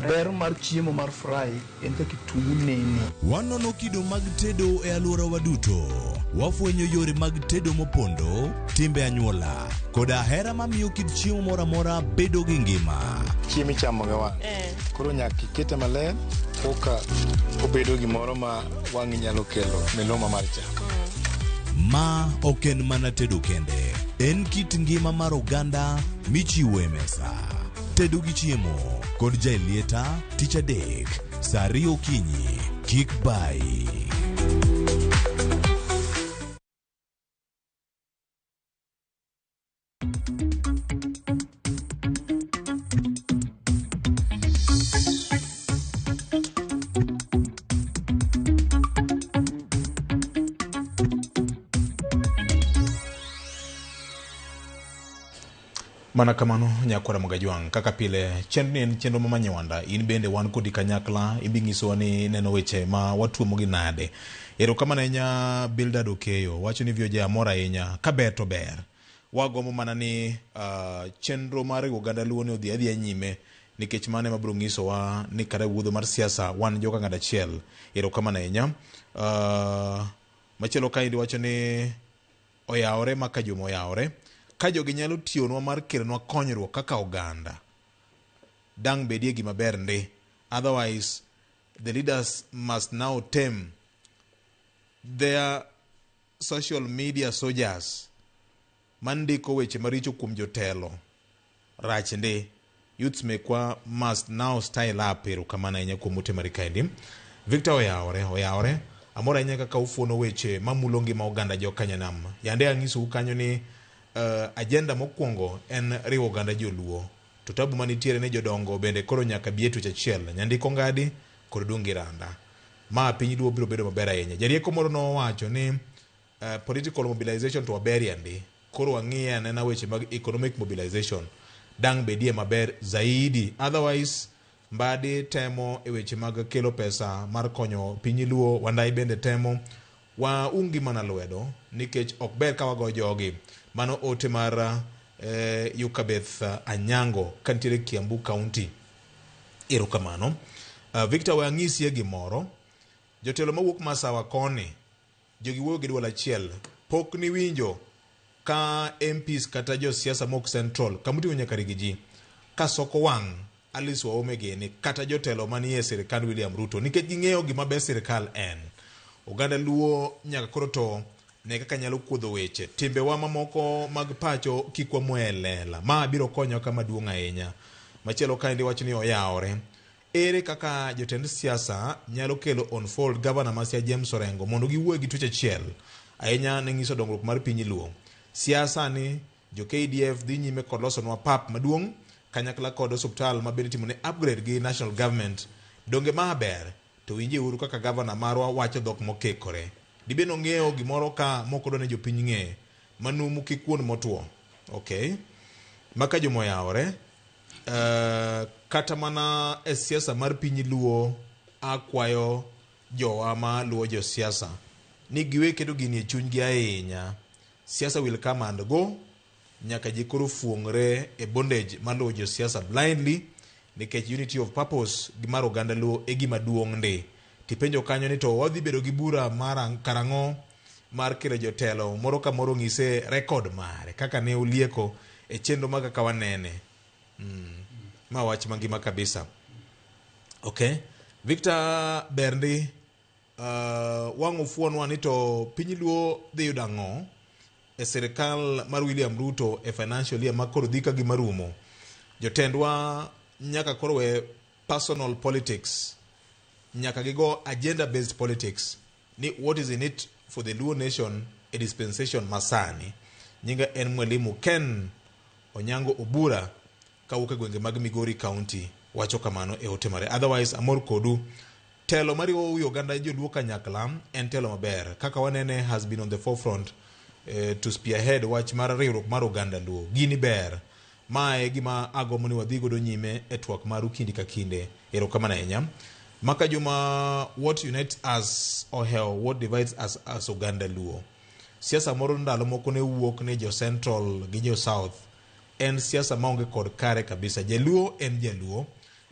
Ber mar chiemo mar fry en ka kitungu nene. Wanono kido mag tedo e alworawa duto. Wafwenyo yore mag tedo mopondo, timbe anyuola, koda hera mamiyo kit chiemo mora mora bedo gi ngima. Chiemo ichamo ga wang'. Koro nyaka ikete maler koka obedo gimoro ma wang'i nyalo kelo miluma mar chamo. Ma oken mana tedo kende, en kit ngima mar oganda michiwo e mesa. Tedo gi chiemo kod jailieta tich adek, saa 2 okinyi, kik bai. Mana kamano nyakwara Mogajwang, kaka pile chenro en chenro ma Manyawanda, in bende wan kodi kanyakla ibingiso ni neno weche ma watuomo gi nade. Erokamano ahinya Bildad Okeyo wacho ni vioja amora ahinya ka ber to ber. Wagomo mana ni chenro mar oganda luo ne odhi adhi nyime nikech mane mabiro nyisowa ni kare wuodho mar siasa wan joka ng'ada achiel. Erokamano ahinya. Machielo kaendi wacho ni oyawore maka joma oyawore. Ka jogi nyalo tiyonwa mar kelonwa konyruok kaka oganda, dang bedie gima ber ndi. Otherwise, the leaders must now tame their social media soldiers mandiko weche maricho kuom jotelo rach ndi. Youths mekwa must now style up. Erokamano ahinya kuom ute marikaendi. Victor oyawore amora ahinya kaka ufuono weche mamulo ngima oganda jokanyanam. Yande ang'isou kanyo ni agenda mokwongo en riwo oganda joluo. To tabu manitiere ne jodongo bende koro nyaka bietu chachiel, nyandiko ngadi kod dungi randa. Ma piny luo biro bedo maber ahinya. Jarieko moro nowacho ni political mobilization to waberia ndi. Koro wang'iye anena weche mag economic mobilization dang bedie maber zaidi. Otherwise mbadi temo e weche mag kelo pesa mar konyo piny luo, wandai bende temo wa ungi mana lwedo nikech ok ber ka wago jogi. Mano ote mar Yukabeth Anyango kantiere Kiambu County. Erokamano. Victor wang'isi gimoro. Jotelo mawuok Masawa koni, jogi wuoyo gi dwol achiel. Pok ni winjo ka MPs kata jo siasa mok Central kamuti nyaka rigiji ka soko wang' Alice Wahome gini kata jotelo manie sirikal William Ruto nikech ging'eyo gima ber sirikal en. Oganda luo nyaka koro to ne kaka nyalo kuodho weche timbe wa mamoko mag pacho kikwa mwelela. Ma biro konyo kama duong' ahinya. Machielo kaendi wacho ni oyawore. Ere kaka jotend siasa nyalo kelo unfold Governor Masia James Orengo mondo giwuoe gi tuche achiel ahinya ne ng'iso dongruok mar piny luo. Siasa ni jo KDF dhi nyime kod losonwa pap maduong' kanyakla kod hospital ma bende timone upgrade gi national government. Donge maber to winje uru kaka governor marwa wacho dhok mokekore. Dibe no ng'eyo gimoro ka moko done jopiny ng'e manumu kikuon motuo. Okay. Maka jomo yawore. Kata mana e siasa mar piny luo akwayo jowa ma luo jo siasa ni giwe kedo gini e chuny gi ahinya. Siasa will come and go. Nyaka jikoro fuongre e bondage maluo jo siasa blindly nikech unity of purpose gimaro oganda luo e gima duong' ndi. Tipenjo kanyo ni to wadhi bedo gi bura mar karang'o mar kelo jotelo moro ka moro ng'ise rekod mare kaka ne ulieko e chenro mag kaka wanene. Ma wach mangima kabisa. Okay. Victor Berndi wang'o fuonwa ni to piny luo dhi yudo ang'o e sirikal mar William Ruto e financial year makoro dhi ka gima rumo. Jotendwa nyaka koro we personal politics, nyaka gigo agenda based politics ni what is in it for the Luo nation a dispensation masani. Nyinga en Mwalimu Ken Onyango Obura kawuok gwenge mag Migori County wacho kamano e ote mare. Otherwise amor kodu telo mariwo Uganda joluo kanyakla en telo maber kaka wanene has been on the forefront to spearhead wach mar riwruok mar Uganda luo. Gini ber mae gima agomo ni wadhi godo nyime e twak maru kindi ka kinde. Erokamano ahinya. Maka Juma, what unites us or hell, what divides us as Uganda Luo? Siasa moro ndalo moko ne wuok ne jo Central gi jo South. En siasa maonge kod kare kabisa. Jaluo en jaluo.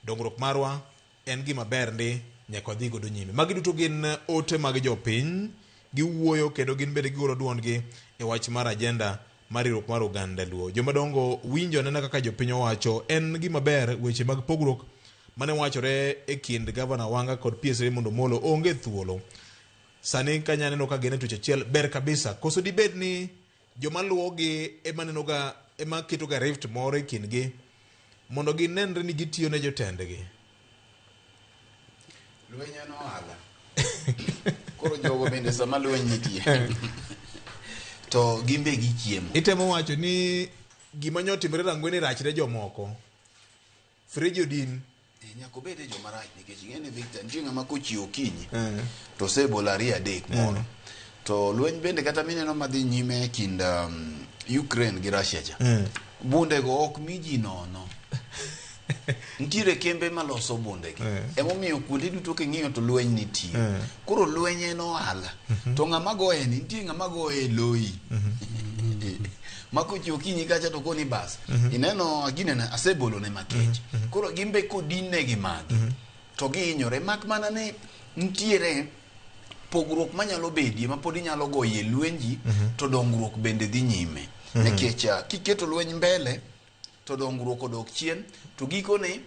Dongruok marwa en gima ber ndi nyaka dhi godo nyime. Magi duto gin ote mag jopiny giwuoyo kendo gin bende gigolo duondgi e wach mar agenda mar riwruok mar Uganda Luo. Jomadongo winjo nena kaka jopiny owacho en gima ber weche mag pogruok mane wachore e kind Gavana Wanga kod PS Raymond Omolo onge thuolo. Sani kanya neno ka gene tuche chiel ber kabisa. Koso dibed ni joma luwogi ema nenoga ema ketoga rift moro e kindgi mondo ginenre ni gitiyo ne jotendgi. Lweny en ohala. Koro jogo bende sama lweny nitie. To gimbe gi chiemo. Itemo wacho ni gima nyotimre rangweni rachre jomoko. Frejo din nyako bede joma rach nikech ng'ene Victor nitie ng'ama kochiwo kinyi to sebolo ariyo adek moro. To lweny bende kata mineno madhi nyime kind Ukraine gi Russia cha. Bundego ok miji nono. Ntiere kembe maloso bundegi. Emomiyo kuonde duto king'iyo to lweny nitie. Koro lweny en ohala. To ng'ama goye ni nitie ng'ama goye loyi. Mako chiukinyi kacha to koni bas. Ineno aginena asebolo ne makech. Koro gimbe kodine gi magi. To giinyore mak mana ne ntiere pogruok manyalo bedie ma pod inyalo goye lwenji to dongruok bende dhi nyime. Nekech kiketo lweny mbele to dongruok odok chien to gikone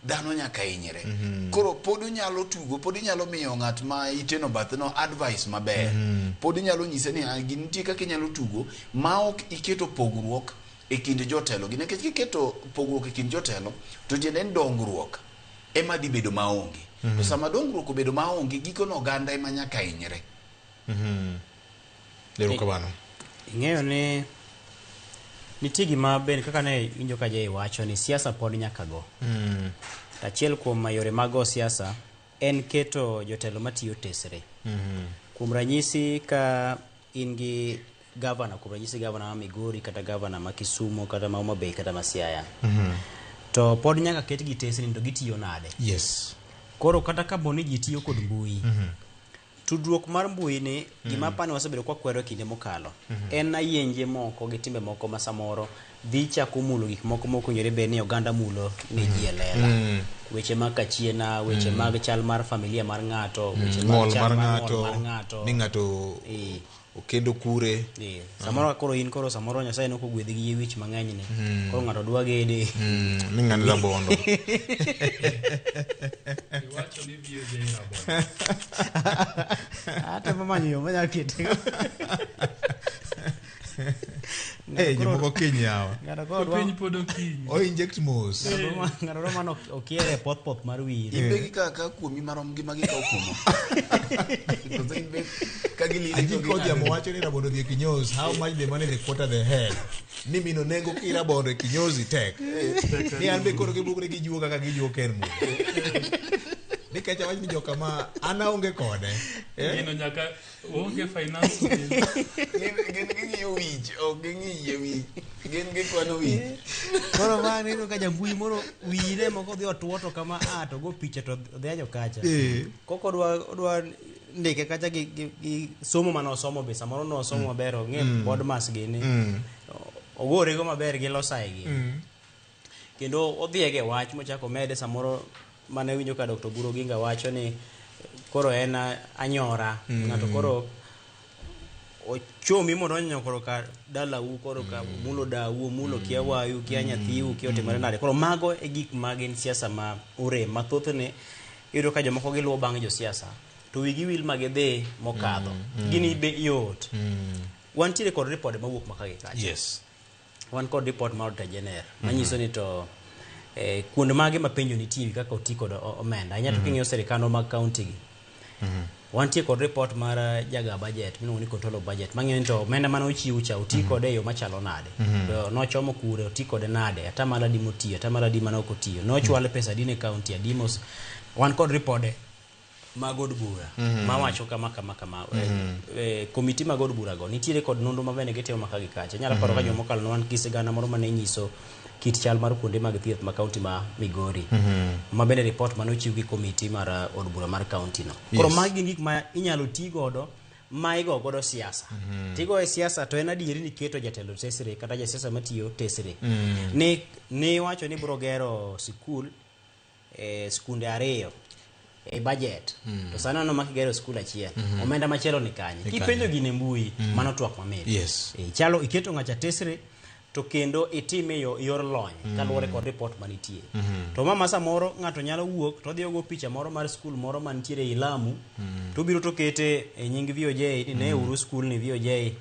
dhano nyaka hinyre. Koro pod unyalo tugo, pod inyalo miyo ng'at ma iteno bathno advice maber. Pod inyalo nyise ni nitie kaka inyalo tugo ma ok iketo pogruok e kind jotelo. Nikech kiketo pogruok e kind jotelo to tiende en dongruok ema dhi bedo maonge. To sama dongruok obedo maonge gikono oganda ema nyaka hinyre. Lero kabano. Ing'eyo ni nitie gima ben kaka ne winjo ka jay wacho ni siasa pod nyaka go. Achiel kuom yore mag siasa en keto jotelo matiyo tesre. Kuom ranyisi ka in gi governor, kuom ranyisi governor ma Migori kata governor ma Kisumu kata ma Homa Bay kata ma Siaya. To pod nyaka ket gi tesre to gitiyo nade. Yes. Koro kata ka boni ji tiyo kod mbui. Tudruok mar mbui ni gima pani wasebedo kwa kwero kinde mokalo. En ayenje moko gi timbe moko ma samoro dhi chako mulo gik moko moko nyere be ni oganda mulo ni ji elela. Weche mag kachiena, weche mag chal mar familia mar ng'ato, weche mag chal mar ng'ato. Ni ng'ato okendo kure. Samoro koro in koro samoro Nyasaye noko gwedhi gi wich mang'eny ni. Koro ng'ato dwa gede. Ni ng'ani rabondo. Iwacho ni biye rabondo. Hata mama nyo manya kiti. Jomoko kinyawa. Piny pod okinyi. O inject mos. Ng'ato ro mano okiere poth mar wire. Imbe gi kaka kuomi marom gi magi ka okumo. Aji kodi ya mwacho ni rabondo dhie kinyozi. How much the money they quarter the head. Ni mino nengo ki rabondo kinyozi tek. Ni anbe koro kibukre gijuo kaka gijuo ken mu. Ni kacha wach ni joka ma ana onge kode. Gino nyaka onge finance bill. Gen yo wich, o gengi ye wich. Gen ge kwano wich. Koro mani no ka jambui moro wire moko dhi otwoto kama to go picha to dhi anyo kacha. Koko dwa ndike kacha gi somo mano somo be samoro no somo maber ng'e podcast gini. Ogore go maber gi losai gi. Kendo odhiege wach mochako mede samoro mane winjo ka Dr. Buro Ginga wacho ni koro en anyora ng'ato koro ochomi mondo onyo koro ka dala u koro ka mulo dawu mulo kiawayu kia nyathiu kiote mare nade koro mago e gik magin siasa ma ure mathoth ne iro ka jomoko giluwo bang' jo siasa to wigi wil magedhe mokadho gini be yot wantiere kod report mawuok makagi kacha. Yes. Wan kod report mar Tajener manyiso ni to kuonde mage mapenjo nitie kaka oti kod omenda anyato king'iyo serikano mag county gi wantie kod report mar jaga budget miluongo ni control of budget mang'eyo ni to omenda mane ochiw cha oti kode e yo machalo nade nochomo kure oti kode nade atamalo adi motiyo atamalo adi mane ok otiyo nochwal pesa adi ne county adimos wan kod report mag od bura mawacho kama komiti mag od bura go nitiere kod nonro mabene gitimo maka gi kacha nyalo paro ka jomokalo wan kisigana moro mane nyiso kit chal mar kuonde mag thieth ma kaunti ma Migori ma bende report manochiw gi komiti mar od bura mar kaunti no. Koro magi gik ma inyalo ti godo ma igo godo siasa. Tigo e siasa to en adieri ni keto jatelo tesre kata jasiasa matiyo tesre. Ni wacho ni bro gero sikul skunde ariyo e budget. To sana no makigero skul achiel. Omenda machielo ni kanye. Kipenjo gine mbui mano twak mamit. Chalo iketo ng'acha tesre to kendo itime yor lony kaluwore kod report manitie. To mama samoro ng'ato nyalo wuok to dhi ogo picha moro mar skul moro mantiere i Lamu to biro to kete e nying VOJ ni ne uru skul ni VOJ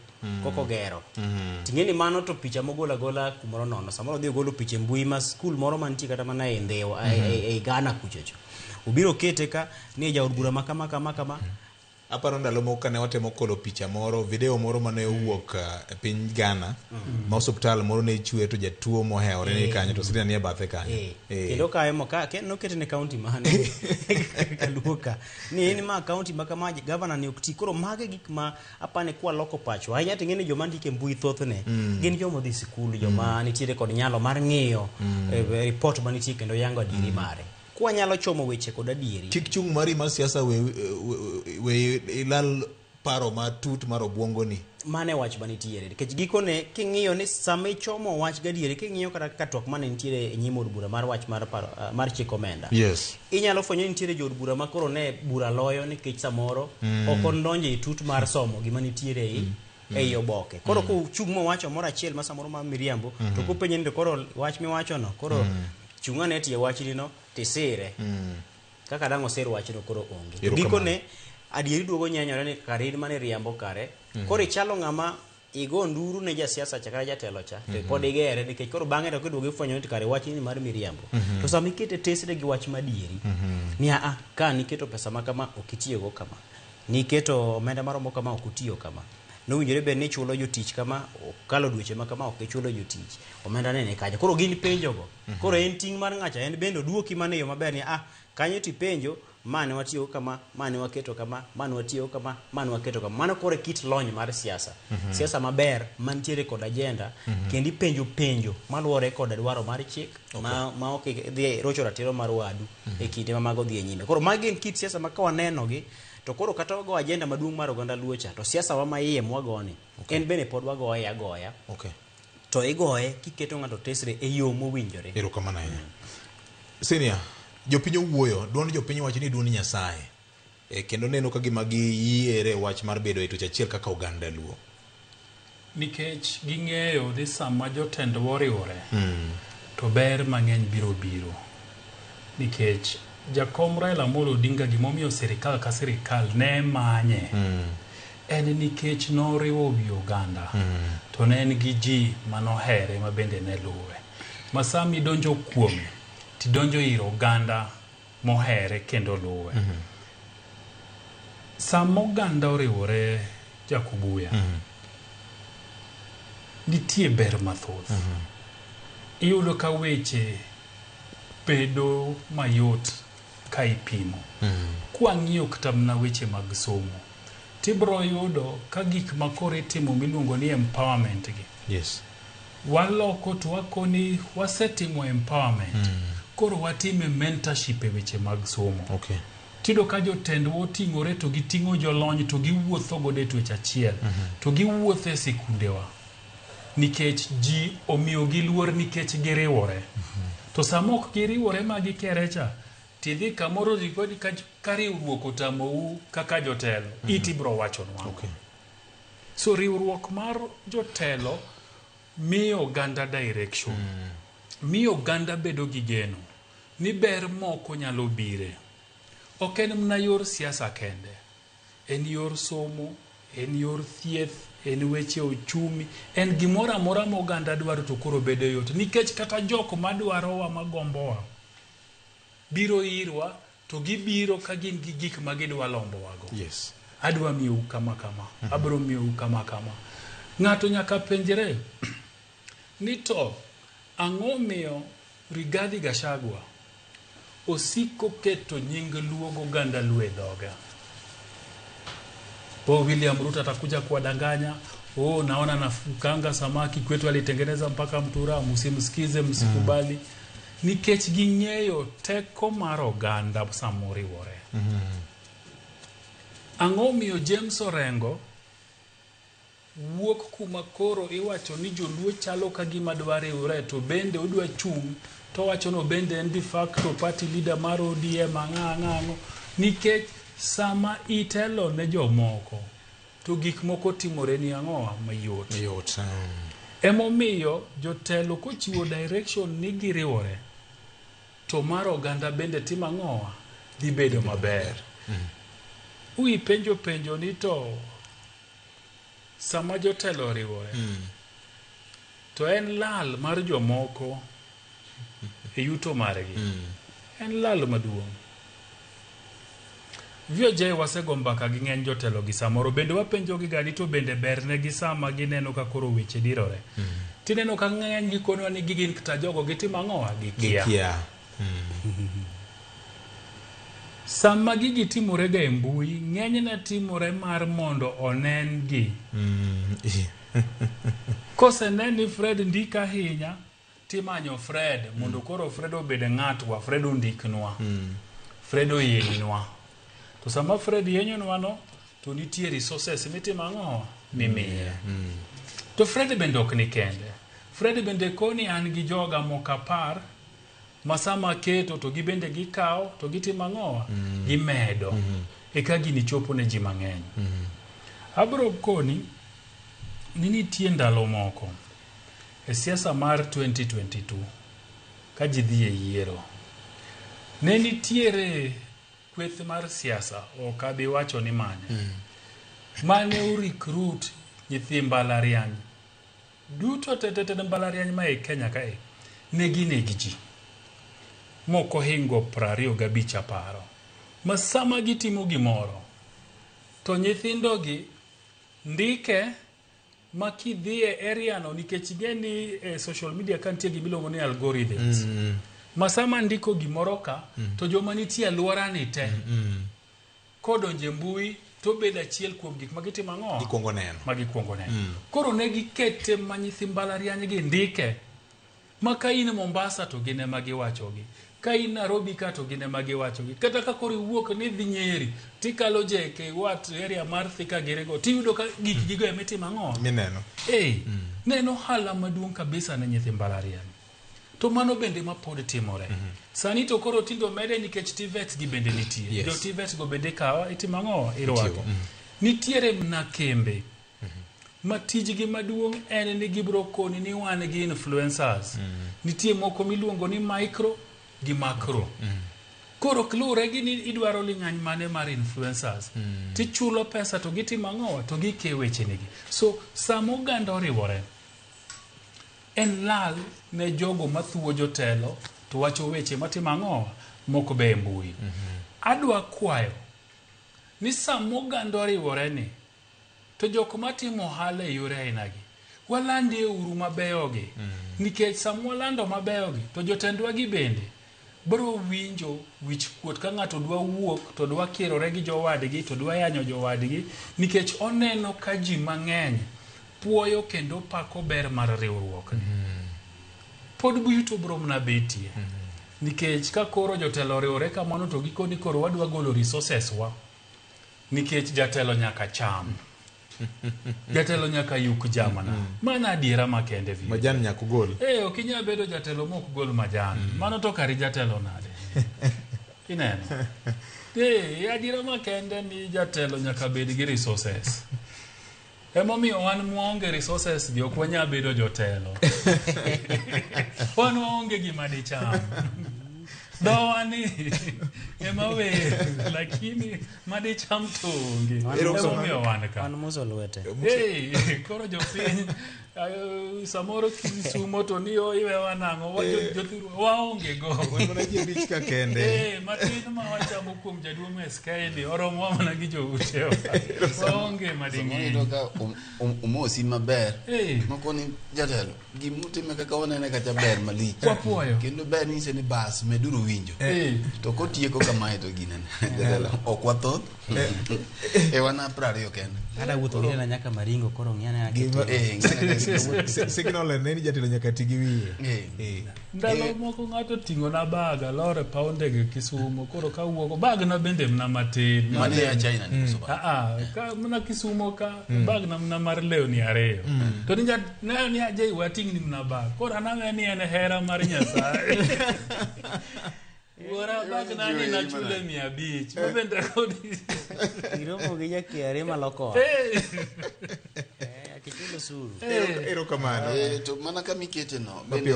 koko gero. Tingeni mano to picha mogola gola kumoro nono. Samoro dhi ogolo picha mbui ma skul moro mantie kata mana e Ndewa e Ghana kuchocho. Ubiro kete ka ni jaod bura makama. Aparo ndalo moko ne watemo kolo picha moro video moro mane owuok e piny Ghana ma hospital moro ne ichwe to jatuo moheore ne kanyo to sirani e bathe kanyo kendo kae mo ka no kete ne county mane kaluoka ni en ma county ma kama governor ne okti koro mage gik ma apane kwa loko pacho ahinya tingene joma ndike mbui thothne gin joma dhi sikul joma nitiere kod nyalo mar ng'iyo report manitie kendo yango adiri mare kwa nyalo chomo weche kod adieri kik chung mari mar siasa we ilal paro matut mar obwongo ni mane wach banitiere nikech gikone king'iyo ni sama ichomo wach gadieri king'iyo kata katok mane nitiere e nyimo od bura mar wach mar paro mar chik omenda inyalo fwenyo nitiere jo od bura makoro ne bura loyo nikech samoro ok ondonje i tut mar somo gima nitiere ei oboke koro ko chung mo wacho moro achiel ma samoro ma miriambo to kopenye ni koro wach mi wacho no koro chungane tie wachni no tisire kaka dango ser wachno koro onge gikone adieri duogo nyenyore ni karid mane riambo kare koro ichalo ng'ama igo nduru ne jasiasa chakara jatelo cha to pod igere nikech koro bang'e to kiduogo ifwenyo ni kare wachni mar miriambo to sama ikete tesre gi wach madieri ni ka niketo pesa ma kama okitiyogo kama niketo omenda maromo kama okutiyo kama nowinjore bed ni chulo jotich kama kalo dweche ma kama ok chulo jotich omenda ne kaja koro gin penjogo koro en ting mar ng'acha en bendo duoki mane yo maber ni kanyo ti penjo mane watiyo kama mane waketo kama mane watiyo kama mane waketo kama mano kore kit lony mar siasa siasa maber mantiere kod agenda kendi penjo maluwore kod dwaro mar chik ma ok dhi rocho ratiro mar wadu e kinde ma mago dhi nyime koro magi en kit siasa ma ka waneno gi to koro kata wago agenda maduong' mar oganda luocha to siasa wa maiye mwagoni en bene pod wagoye agoya to igoye kiketo ng'ato tesre e yo mowinjore erokamano ahinya senior jopiny owuoyo duond jopiny wacho ni duond Nyasaye kendo neno ka gima giyiere wach mar bedo e tuch achiel kaka oganda luo nikech ging'eyo ni sama jotend woriwore to ber mang'eny biro nikech jakom Raila Amolo Odinga gimomiyo sirikal ka sirikal ne manye en nikech noriwo wi oganda to ne en gi ji manohere ma bende ne luwe ma sami donjo kuome tidonjo ir oganda mohere kendo luwe sama oganda oriwore Jakubuya nitie ber mathoth iyudo ka weche bedo mayot ka ipimo kwang'iyo kata mna weche mag somo tibro yudo ka gik makore timo miluongo ni empowerment gi waloko to wakoni wasetimo empowerment koro watime mentorship e weche mag somo tido ka jotend woting'ore to giting'o jolony to giwuotho godo e twech achiel to giwuotho e sikundewa nikech ji omiyo gi luor nikech giriwore to sama ok giriwore ma gikerecha tidhi kamoro rigodi ka riwruok otamou kaka jotelo itibro wachonwa so riwruok mar jotelo miyo oganda direction miyo oganda bedo gi geno ni ber moko nyalo bire ok en mna yor siasa kende en yor somo en yor thieth en weche ochumi en gimoro amora ma oganda dwaro to koro bedo yot nikech kata jok madwarowa magombowa biro irwa to gibiro ka gin gi gik ma gidwa lombowago adwa miyou kama abro miyou kama ng'ato nyaka penjre ni to ang'o miyo Rigathi Gachagua osiko keto nying luogo oganda luo e dhoga William Ruto atakuja kuwadanganya naona nafukanga samaki kwetu alitengeneza mpaka mtura, msimsikize, msikubali. Nikech ging'eyo teko mar oganda samoriwore. Ang'o miyo James Orengo wuok kuma koro iwacho ni joluo chalo ka gima dwariwre, to bende odwa chung', to wacho no bende en de facto party leader mar ODM ang'ang'o. Nikech sama itelo ne jomoko to gik moko timore ni ang'owa mayot. Emomiyo jotelo kochiwo direction ni giriwore, to mar oganda bende timo ang'owa dhi bedo maber. Ui penjo ni to sama jotelo riwore, to en lal mar jomoko e yuto margi. En lal maduong'. VOJ wasego mbaka gi ng'eny jotelo gi samoro, bende wapenjo gi gani to bende berne gi sama gineno ka koro weche dirore. Tineno ka ng'eny gikono ni gigin kata jogo gitimo ang'owa gikia. Sama gigi timore ga e mbui, ng'eny na timore mar mondo onen gi. Kose neni Fred ndika ahinya, timanyo Fred mondo koro Fred obede ng'atwa, Fred ondiknwa, Fred oyenynwa. To sama Fred yenynwa no, to nitie resources mitimo ang'owa mimiye. To Fred bende ok ni kende. Fred bende koni an gi joga mokapar, masama keto to gibende gikao to gitimo ang'owa gimedo eka gini chopo ne ji mang'eny. Abro koni ni nitie ndalo moko e siasa mar 2022 ka ji dhi e yiero, ne nitiere kweth mar siasa, ok abi wacho ni mane, mane recruit nyithi mbalariany duto tete mbalariany ma e Kenya kae, neginegi ji moko hingo 25 aparo. Ma sama gitimo gimoro, to nyithindogi ndike makidhie area no, nikech geni social media kantie gimiluongo ni algorithms. Masama ndiko gimoro ka, to joma nitie alwora ni te kodonje mbui to bed achiel kuom gik magitimo ang'owa magikuongo neno. Koro ne gikete manyithi mbalariany gi ndike, ma ka in Mombasa to gine magiwachogi, ka in Nairobi ka to gine magiwachogi, kata ka koro iwuok ni dhi Nyeri tikalo JKUAT area mar Thika Girego, tiyudo ka gik gigo emitimo ang'owa mineno. Neno hala maduong' kabisa ne nyithi mbalariany. To mano bende ma pod timore. Sani to koro tindo mede nikech TVET gi bende nitie. Jo TVET go bende kawa itimo ang'owa irwako. Nitiere mna kembe ma tijgi maduong' en ni gibro koni ni wan gi influencers. Nitie moko miluongo ni micro gi macro. Koro klure gi ni idwaro ling'any mane mar influencers. Tichulo pesa to gitimo ang'owa to gikeyo weche nigi. So samo oganda oriwore, en lal ne jogo mathuo jotelo to wacho weche matimo ang'owa moko be mbui. Adwa kwayo ni samo oganda oriwore ni, to jok matimo ohala e yore ainagi, walande uru mabeyogi. Nikech sama walando mabeyogi, to jotendwa gi bende bro winjo wich kuot ka ng'ato dwa wuok to dwa kirore gi jowadgi to dwa yanyo jowadgi, nikech oneno ka ji mang'eny puoyo kendo pako ber mar riwruok. Pod buyuto bro mna betie. Nikech ka koro jotelo riwore kamano to gikoni koro wadwa golo resources wa, nikech jatelo nyaka cham. Jatelo nyaka yuk jamana. Mana adiera makende vi. Majan nyaka gol. Okinya bedo jatelo mok gol majan. Mano to kari jatelo nade. Ineno. Adiera makende ni jatelo nyaka bed gi resources. Emomiyo wan mwonge resources gi ok wanya bedo jotelo. Wan mwonge gima dicham. Dawani emawe lakini madicham tonge. Emomiyo wan ka. Wan muzo lwete. Koro jopiny samoro Kisumo to ni iwe wanang'o waonge go wana ji bich ka kende matin ma wachamo kuom jaduong' Meskaeni oromo mana gi joute waonge mading'eny umosi maber mokoni jatelo gimutime kaka wanene kacha ber malich kendo ber nise ni bas meduru winjo to kotieko kamae to ginene jatelo ok wathoth wana 20 kende ada wuotho na nyaka Maringo koro ng'ane signal ne ni jatelo nyaka tigi wiye ndalo moko ng'ato ting'o na bag alore paonde gi Kisumo koro kawuoko bag na bende mna matin mane ya China ni kusoba ka mna Kisumo ka bag na mna mar lewni 2 to ni aje wating ni mna bag koro anawe ni en hera mar Nyasaye Wara bag na ni na chule 500 mabende kodi iromo gi jakiare maloko kitilo suru ero kamano to mana kamikete no bende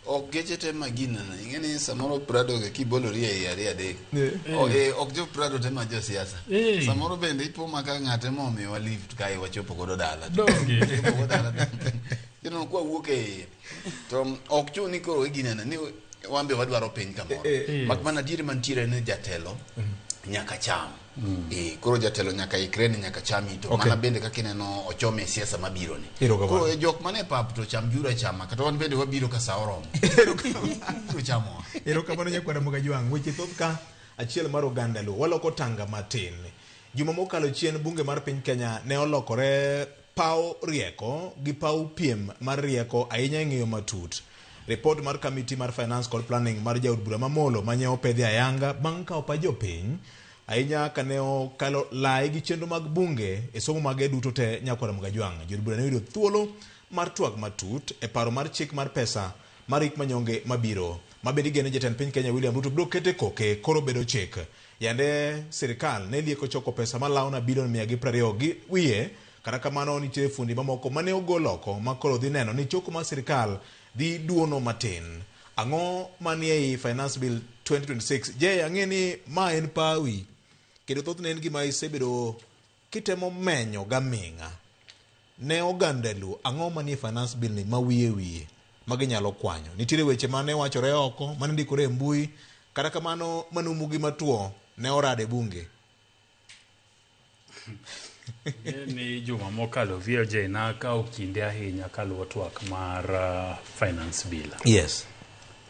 ok geche te magina na ingeni samoro Prado ke kibolori e yare adek ok jo Prado te ma jo siasa samoro bende ipo maka ng'ate momi wa lift kai wachopo godo dala kino kwa wuoke to ok chuni koro igina na ni wambe wadwaro piny kamoro makmana diere mantiere ne jatelo nyaka cham koro jatelo nyaka ikreni nyaka chami to mana bende kakineno ochome siasa mabiro ni koro jok mane pap to cham jura chama kata wan bende wabiro ka saorom to chamo kamano nyakwara Mugajwang' weche thoth ka achiel mar oganda lo waloko tanga matin juma mokalo chien bunge mar piny Kenya ne olokore paw rieko gi paw piem mar rieko ahinya ng'iyo matut report mar committee mar finance kod planning mar jaod bura mamolo manye opedhi ayanga bang' ka opa jopiny ahinya kane okalo lai gi chenro mag bunge e somo mage duto te nyakwara Mugajwang' jaod bura ne oyudo thuolo mar twak matut e paro mar chik mar pesa mar hik manyonge mabiro mabende gene jatend piny Kenya William Ruto biro kete koke koro bedo chik yande sirikal ne lieko choko pesa malawo na bilion 120 gi wiye kata kamano nitie fundi mamoko mane ogol oko makoro dhi neno ni choko mar sirikal dhi duono matin ang'o manie ei finance bill 2026 je ang'e ni ma en pawi kendo thoth ne en gima isebedo kitemo menyo gaming'a ne oganda lu ang'o manie finance bill ni mawiye maginyalo kwanyo nitiere weche mane wachore oko mane ndikore e mbui kata kamano manumugi matuo ne orade bunge ni juma mokalo VOJ na ka okinde ahinya kaluwo twak mar finance bill yes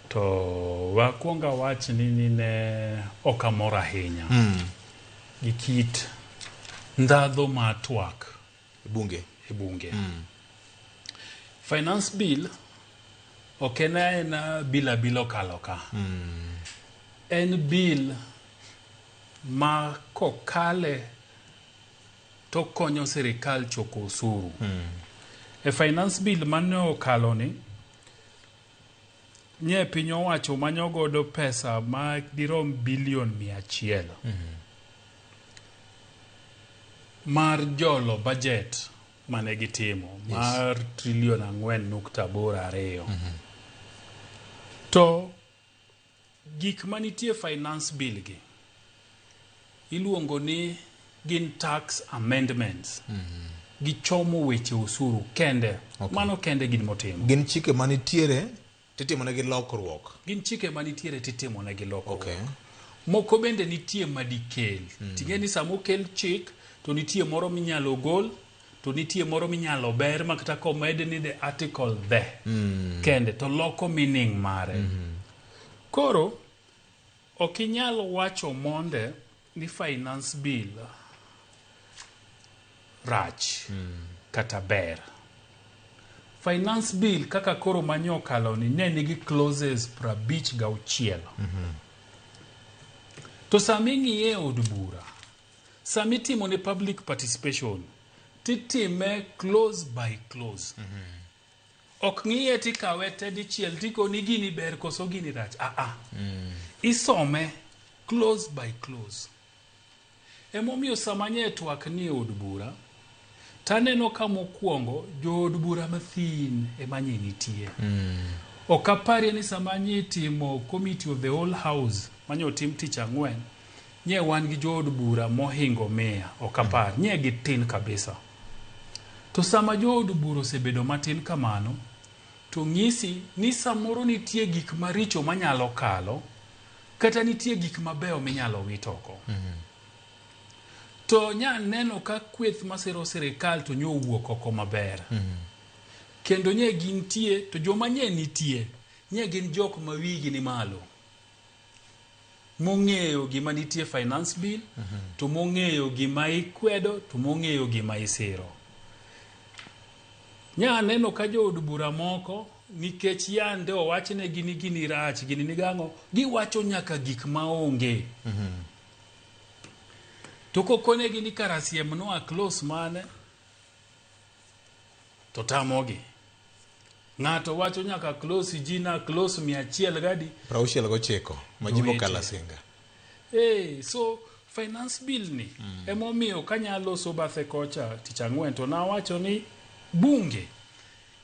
to wakuonga wach ni ne okamora ahinya gi kit ndadho ma twak e bunge finance bill okena na bila kaloka en bill ma kokale to konyo sirikal choko osuru e finance bill mane okalo ni nye piny owacho manyo godo pesa ma dirom bilion 100 mar jolo budget mane gitimo mar trilion 4.82 to gik manitie finance bill gi iluongo ni gin tax amendments gichomo weche osuru kende mano kende gin motimo gin chike manitiere titimo ne gi lokruok moko bende nitie madikel tingeni samo kel chik to nitie moro minyalo gol to nitie moro minyalo ber makata komed ni the article there kende to loko meaning mare koro okinyal wacho monde ni finance bill rach kata ber finance bill kaka koro manyokalo ni ne nigi clauses 56 to sami ng'iye od bura sami timo ne public participation titime close by close ok ng'iye tikawe tedichiel tiko ni gini ber koso gini rach isome close by close emomiyo sama nye twak ni od bura taneno ka mokwongo jood bura mathin emanye nitie okapari ni sama nye timo committee of the whole house manyo tim tich ang'wen nye wan gi jood bura mohingo 100 okapari nye gitin kabisa To sama jood bura osebedo matin kamano, to ng'isi ni samoro nitie gik maricho manyalo kalo, kata nitie gik mabeyo minyalo wit oko. To nya neno ka kweth masiro sirikal to nyo wuok oko maber. Kendo nye gintie, to joma nye nitie, nye gin jok ma wigi ni malo. Mong'eyo gima nitie finance bill, to mong'eyo gima ikwedo, to mong'eyo gima isiro. Nya neno ka jood bura moko, nikech yande owachne gini rach, gini nigang'o, giwacho nyaka gik maonge. To kokone gini karasiem no a close mane, to tamogi. Ng'ato wacho nyaka close jina close 100 gadi. 69 majibo kala singa. So finance bill ni emomiyo kanyalo so bathe kocha tich ang'wen to nawacho ni bunge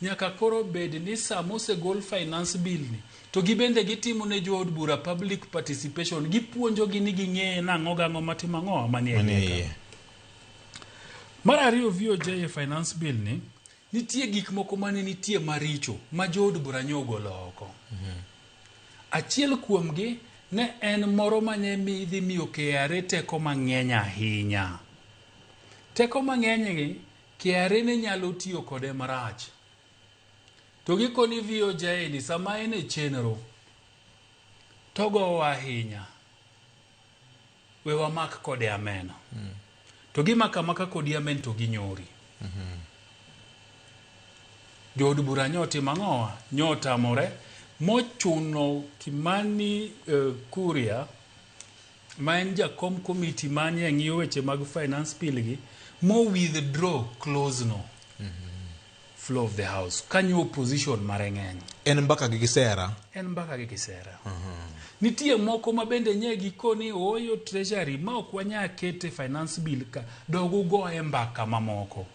nyaka koro bed ni samose gol finance bill ni to gibende gitimo ne jood bura public participation, gipuonjo gi ni ging'e nang'o gang'o matimo ang'o manie. Mar ariyo VOJ finance bill ni nitie gik moko mane nitie maricho ma jood bura nyogolo oko. Achiel kuomgi ne en moro mane midhi miyo KRA teko mang'eny ahinya. Teko mang'eny gi KRA ne nyalo tiyo kode marach. To gikoni VOJ ni sama en e chenro togo ahinya. We wamak kode ameno. To gimaka kodi amen to ginyori. Jood bura nyoti mang'owa nyota more mochuno Kimani Kuria ma en jakom committee manie ng'iyo weche mag finance bill gi mo withdraw clause no flow of the house kanyo opposition mare ng'eny. En mbaka gi gisera. Nitie moko mabende nye gikoni oyo treasury ma ok wanya kete finance bill ka dogu go e mbaka mamoko.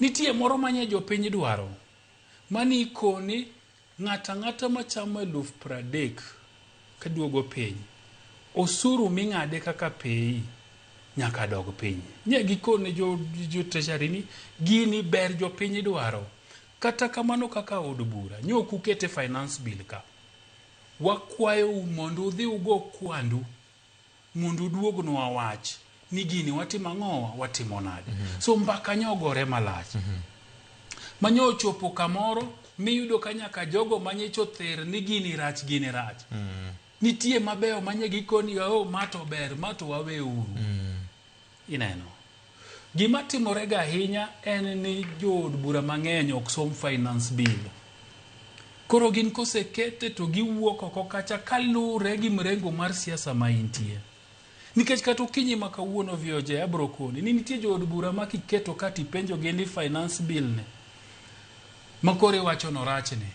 Nitie moro manye jopiny dwaro mani koni ng'ata machamo 30,000 kaduogo piny osuru ming'ade kaka pei nyaka dog piny. Nye gikone jo treasury ni gini ber jopiny dwaro. Kata kamano kaka od bura nyoku kete finance bill ka wakwayo mondo udhi ugo kwandu mondo uduogno awach ni gini watimo ang'owa watimo nade. So mbaka nyogore malach. Manyo chopo kamoro miyudo ka nyaka jogo manyecho ther ni gini rach. Nitie mabeyo manye gikoni mato ber mato wawe uru. Ineno. Gima timorega ahinya en ni jood bura mang'eny ok som finance bill. Koro gin kosekete to giwuok oko kacha kalure gi mrengo mar siasa ma intie. Nikech kata okinyi ma kawuono VOJ abro koni ni nitie jood bura ma kiketo kati penjo gi ni finance bill ne makore wacho no rach ne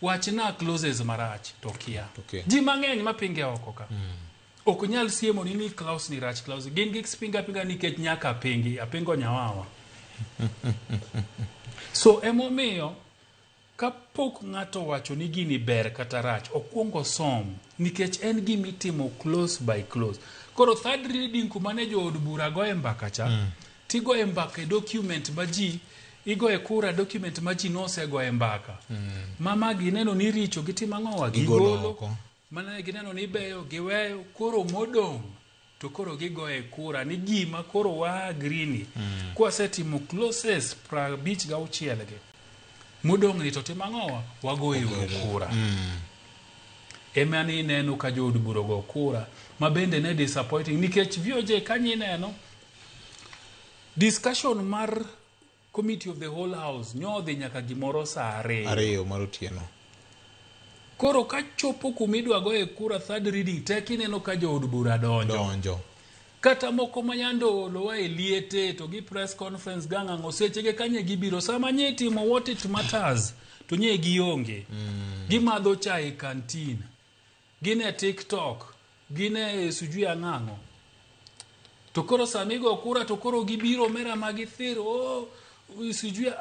wachna clauses marach to kia. Ji mang'eny mapinge oko ka ok nyal siemo ni clause ni rach clause gin gik pinga nikech nyaka apingo nyawawa. So emomiyo kapok ng'ato wacho ni gini ber kata rach okwongo som nikech en gimitimo close by close. Koro third reading kumane jood bura go e mbaka cha tigo e mbaka document maji igo e kura document maji nose go e mbaka. Mama gineno ni richo gitimo ang'owa gigolo mana gineno ni beyo giweyo koro modong to koro gigo e kura ni gima koro wa agree kwa setimo closes 56 ge modong ni to timo ang'owa wago e kura. Emani neno ka jood bura go kura mabende ne disappointing nikech VOJ kanyi neno discussion mar committee of the whole house nyodhi nyaka gimoro saa 2 mar otieno. Koro ka chopo kumidwa go e kura third reading teki neno ka jood bura donjo. Kata moko manyando lowa e liete to gi press conference gang'ango sechege kanye gibiro sama nye timo what it matters to nye gionge. Gimadho chai canteen. Gine TikTok. Gine sujui ang'ango. To koro samigo kura to koro gibiro mera magithiro sujui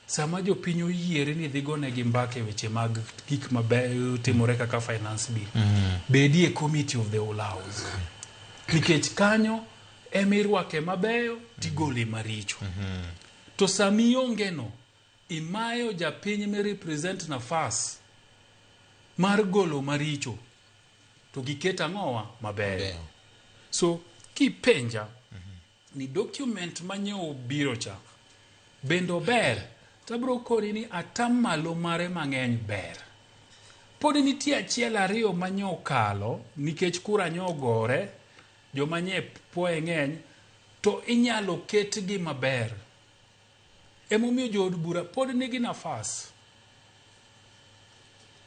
sama jopiny oyiere ni dhigone gi mbake weche mag gik mabeyo timore kaka finance bill. Bedie committee of the whole house. Nikech kanyo emirwake mabeyo tigole maricho. To sami ongeno imayo japiny mi represent nafas mar golo maricho to giketa ng'owa mabeyo. So kipenja ni document manyo biro cha bendo ber tabro kodi ni atamalo mare mang'eny ber. Pod nitie achiel ariyo manyo kalo nikech kura nyo gore joma nye poe ng'eny to inyalo ketgi maber. Emomiyo jood bura pod nigi nafas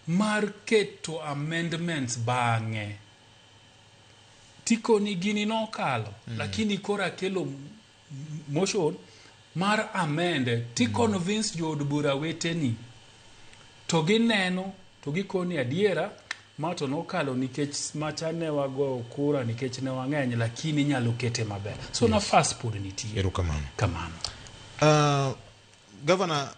mar keto amendments bang'e. Tiko ni gini no kalo lakini kora kelo motion mar amende ti convince jood bura weteni to gineno to gikoni adiera mato no kalo nikech machane wago kura nikech ne wang'eny lakini nyalo kete maber. So nafas pod nitie. Kamano. Governor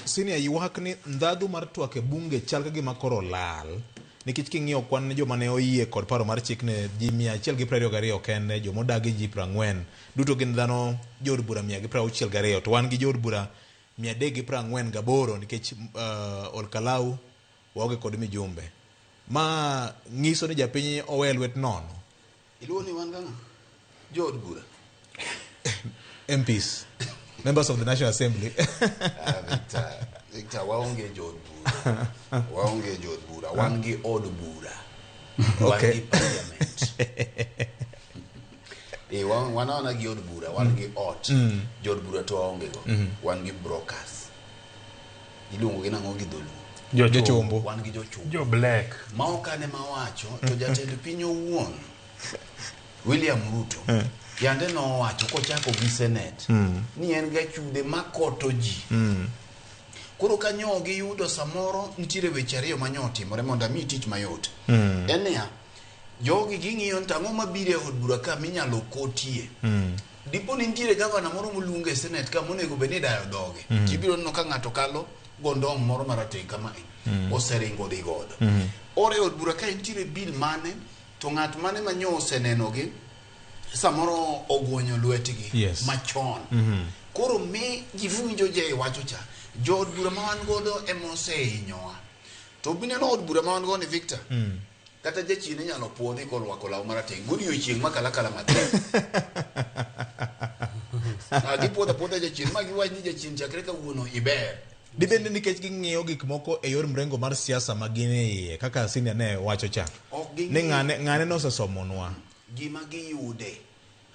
senior ywak ni ndhadhu mar twake bunge chal ka gima koro lal nikech king'iyo kwan joma ne oyie kod paro mar chik ne ji 122 kende, joma odagi ji 40 duto gin dhano jood bura 162 to wan gi jood bura 348 nikech Olkalau waoge kod mijumbe. Ma ng'iso ni japiny owe lwet nono. Iluo ni wan gana jood bura MPs members of the National Assembly. Victor waonge jood bura. Waonge jood bura. Wan gi od bura. Wan gi parliament. Wana gi od bura. Wan gi ot. Jood bura to waonge go. Wan gi brokers. Iluongo gi nang'o gi dholu. Jochumbo. Wan gi jochumbo. Jo black. Maokane mawacho to jatend piny owuon William Ruto yande no wacho kochako gi Senate ni en ga chude makoto ji. Koro kanyo gi yudo samoro nitire weche ariyo manyotimore mondo mi tich mayot. Enia jogi ging'iyo tang'o mabire od bura ka minyalo kotie. Dipo ni nitire gavana moro mulunge Senate ka monego beni dayo doge. Tibiro no ka ng'ato kalo gondong moro marateng kama oseringo dhi godo. Ore od bura ka nitire bill mane to ng'at mane manyo osenenogi samoro ogwonyo lwetgi machon. Koro mi gifunjo je wacho cha jood bura ma wan godo emose hinyowa. To bineno od bura ma wan godo ni Victor. Kata jachine nyalo puodhi kolwako law marateng godiochieng' makalakala matin. Gipuodha jachine ma giwach ni jachine chakre kawuono iber. Dibende nikech ging'iyo gik moko e yor mrengo mar siasa magine iye kaka senior ne wacho cha. Ni ng'ane nosesomonwa. Gima giyude.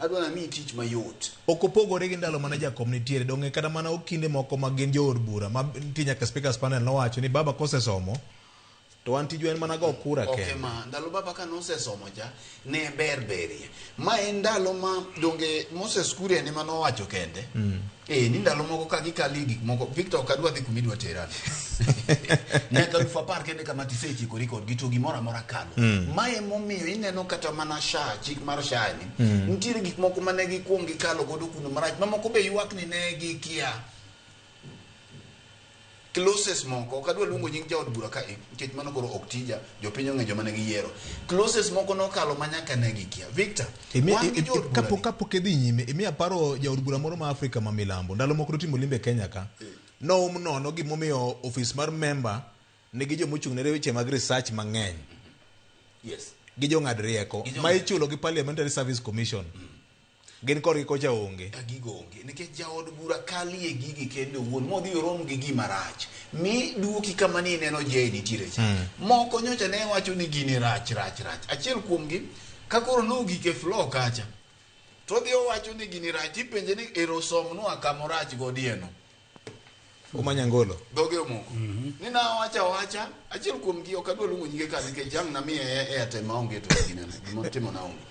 Adwana mi tich mayot. Okopogore gi ndalo mana jakom nitiere donge kada mana okinde moko magin jood bura ma tinya ka speakers panel no wacho ni baba kosesomo to anti jwen mana go kura ke. Okay ma ndalo baba ka nosesomo ja ne berberie. Ma en ndalo ma donge Moses Kuria ne mano wacho kende. Ni ndalo moko ka gikali gik moko Victor kadwa dhi kumidwa terana. Nyaka lufa par kende kama tisechi ko record gitu gimora mora kalo. Ma emomiyo ineno kata mana chik mar shani. Nitire gik moko mane gikuongi kalo godo kuno marach mamoko be ywak ni ne gikia. Closest moko kadwa luongo nying jaod bura ka nikech mano koro oktija jopiny ong'ejo mane giyiero. Closest moko no kalo manyaka ne gikia. Victor kapo kedhi nyime imiya paro jaod bura moro ma Afrika ma milambo ndalo moko timo limbe Kenya ka no nono gimomiyo office mar member nigi jomochung' ne weche mag research mang'eny. Gi jong'ad rieko ma ichulo gi Parliamentary Service Commission. Gin korgi kocha onge. Gigo onge. Nikech jaod bura kali e gigi kendo wuon modhi rom gi gima rach. Mi duoki kama ni neno je nitire cha. Moko nyocha ne wacho ni gini rach. Achiel kuomgi ka koro no gike flow kacha. To dhi owacho ni gini rach ipenje ni erosom no akamorach godieno. Omanyangolo. Doge omoko. Ni na wacha achiel kuomgi okadwa luongo nyige ka nikech jang na mi e atema onge to ginene. Gimo timo na onge.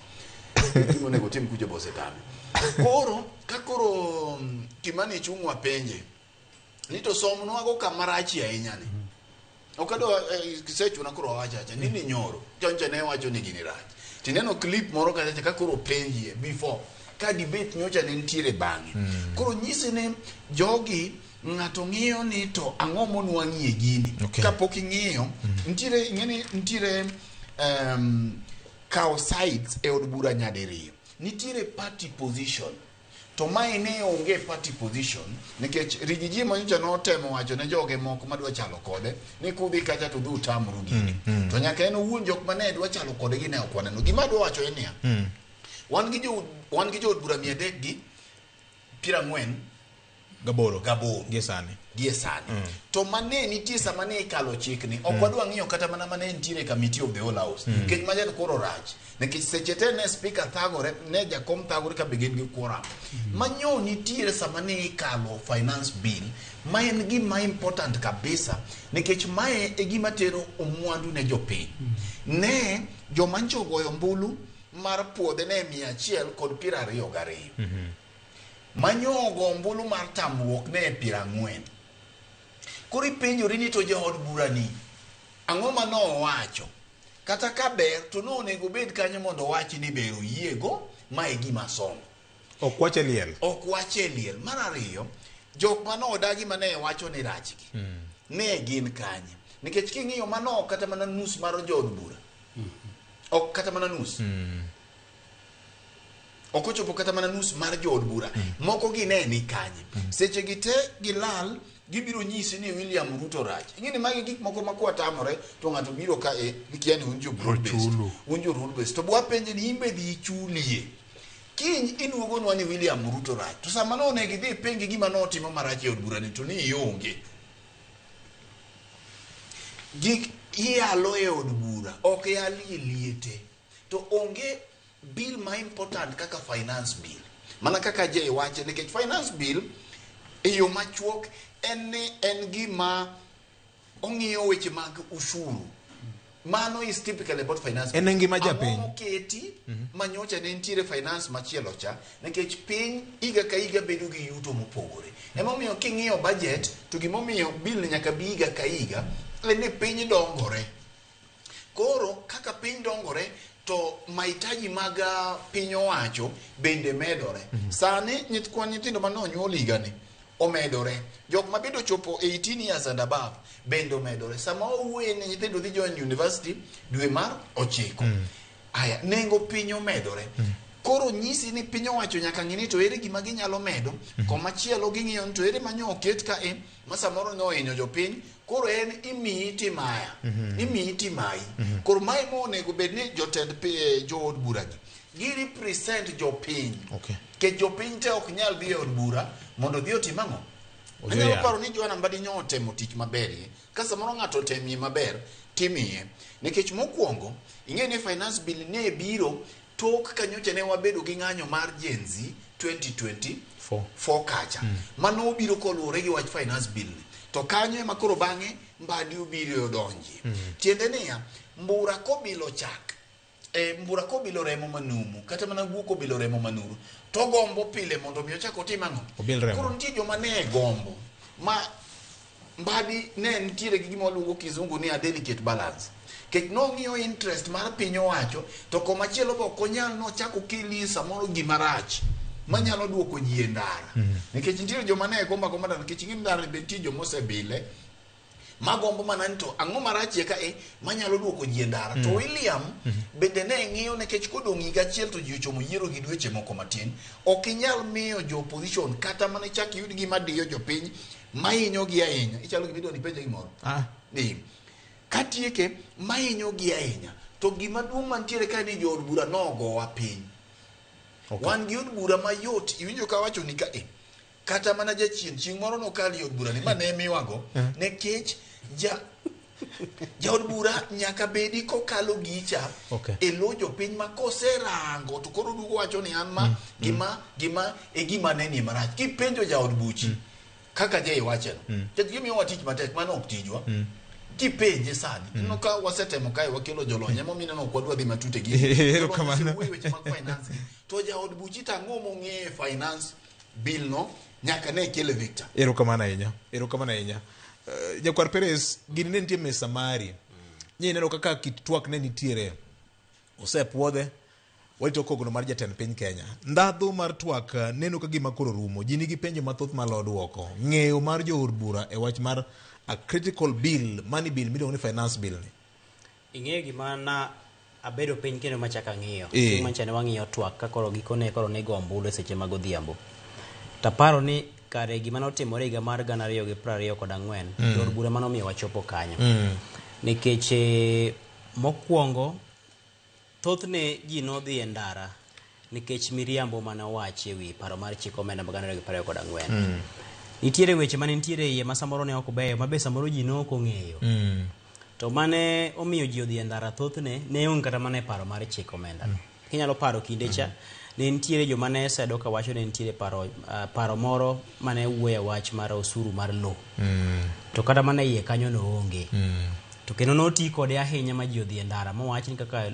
Timo nego tim kujo bose tame. Koro Kimani chungwa penje. Nito somo no ago kamarachi ahinya ni. Okado kisechu na kuro wacha nini nyoro. Jonja ne wacho ni gini rach. Tineno clip moro kacha ka kuro penje before ka debate nyocha ne ntiere bang'e. Koro nyisi ne jogi ng'ato ng'iyo ni to ang'o monwang'ie gini. Kapok ing'iyo ntiere kao sides e od bura nyadiriyo. nitiere party position to mae ne onge party position nikech Rigiji Manyocha notemo wacho ne joge moko madwa chalo kode ni kudhi kacha to dhu tamru gini to nyaka en owuon jok mane dwa chalo kode gi ne ok waneno gima dwa wacho en ya wan gi jo bura 340 Gaboro gie sani to mane nitie sama ne ikalo chik ni ok wadwa ng'iyo kata mana mane nitiere committee of the whole house nikech majan koro rach nikech seche te ne speaker thagore ne jakom thagore ka begin gi quorum manyo nitiere sama ne ikalo finance bill ma en gima important kabisa nikech mae e gima tero omwandu ne jopiny ne joma nchogoyo mbulu mar puodhe ne 122 manyogo mbulu mar tamruok ne 40 kori penjori ni to jood burani ang'o mano wacho kata ka ber to no onego bed kanyo mondo wachi ni ber oyiego ma e gima somo ok wache liel mar ariyo jok mano odagi mane wacho ni rachgi ne gin kanye nikech king'iyo mano kata mana nus mar jood bura ok kata mana nus okochopo kata mana nus mar jood bura moko gi ne ni kanye seche gite gilal gibiro nyisi ni William Ruto rach ing'eni magi gik moko makwa tamore to ng'ato biro ka kiani unjo rule based to bwa penje ni imbe dhi chulie kiny iduogonwa ni William Ruto rach to sama no ne gidhi pengi gima notimo marach e od bura ni to ni ionge gik iyalo e od bura ok yali liete to onge bill ma important kaka finance bill mana kaka je wache nikech finance bill e yo machuok en gima ong'iyo weche mag ushuru mano is typically about finance en ngima japiny keti manyocha ne ntiere finance machielo cha nikech piny iga ka iga bedo gi yuto mopogore emomiyo king'iyo budget to gimomiyo bill nyaka bi iga ka iga ne piny dongore koro kaka piny dongore to mahitaji mag piny owacho bende medore sani nyithindo manonyuol higani omedore jok mabedo chopo 18 years and above bende omedore sama owuoye ni nyithindo dhi join university dwe mar 9 aya nengo piny omedore koro nyisi ni piny owacho nyaka ng'ini to ere gima ginyalo medo komachielo ging'iyo to ere manyo oket ka ma samoro nohinyo jopiny koro en imiyi timaya imiyi timayi koro mae monego bed ni jotend jood buragi gi represent jopiny ke jopiny te ok nyal dhi e od bura mondo dhi otim ang'o anyalo paro ni Joana Mbadi nyotemo tich maber ka samoro ng'ato temie maber timiye nikech mokwongo ing'e ni finance bill ne biro tok kanyocha ne wabedo gi ng'anyo mar Gen Z 2024 kacha mano obiro koluwore gi wach finance bill to kanyo ema koro bang'e Mbadi obiro donji tiende niya mbura kobilo chak mbura kobilo remo manumu kata mana guok kobilo remo manuru to gombo pile mondo mi ochak otim ang'o koro nitie joma ne gombo ma Mbadi ne nitiere gi gima waluongo kizungu ni a delicate balance kech nong'iyo interest mar piny owacho to komachielo bo konyal nochako kili samoro gima rach manyalo duoko ji e ndara nikech nitiere joma ne gomba ndara nikech ng'im ndara be nitie joma osebile magombo mana ni to ang'o marachie ka manyalo duoko ji e ndara to William bende ne ng'iyo nikech kodong' higa achiel to ji ochomo yiero gi dweche moko matin ok inyal miyo jo opposition kata mana chak yud gima diyo jopiny mahinyo gi ahinya ichalo gima idwani penje gimoro katieke mahinyo gi ahinya to gima duong' mantiere ka ni jood bura nogowa piny wan gi od bura mayot iwinjo ka wacho ni ka kata mana jachien chieng' moro nokali od bura ni mane miwago nekech jaod bura nyaka bedi kokalo gicha e lo jopiny ma koserango to koro dugo wacho ni an ma gima ne ni marach kipenjo jaod buchi kaka je iwacheno gimiyo watich matek mano ok tijwa kipenje sani ino ka wasetemo kae wakelo jolony emomiyo ok wadwa dhi matute gi weche mag finance to jaod buchi tang'o mong'e finance bill no nyaka ne kele Victor erokamano ahinya Jakwar Perez gini ne nitie mesa mari nye neno kaka kit twak ne nitiere osepuodhe walito kogno mar jatend piny Kenya ndadhu mar twak neno ka gima koro rumo ji nigi penjo mathoth malo duoko ng'eyo mar jood bura e wach mar a critical bill money bill miluongo ni finance bill ni ing'e gima na abedo piny kendo machaka ng'iyo chieng' manchane wang'iyo twak ka koro gikone koro nego ombulu e seche mag odhiambo taparo ni kare gima notimore higa mar 2024 yor bura manomiyo wachopo kanyo nikech mokwongo thothne ji nodhi e ndara nikech miriambo manowachi e wi paro mar chik omenda mag 2024 nitiere weche mane nitiere iye ma samoro ne ok beyo mabe samoro ji ne ok ong'eyo to mane omiyo ji odhi e ndara thothne ne onge kata mana e paro mar chik omenda kinyalo paro kinde cha ne nitiere joma ne sedo ka wacho ne nitiere paro moro mane wuoyo wach mar osuru mar lo to kata mana iye kanyo no onge to kendo noti kode ahinya ma ji odhi e ndara mowach ni kaka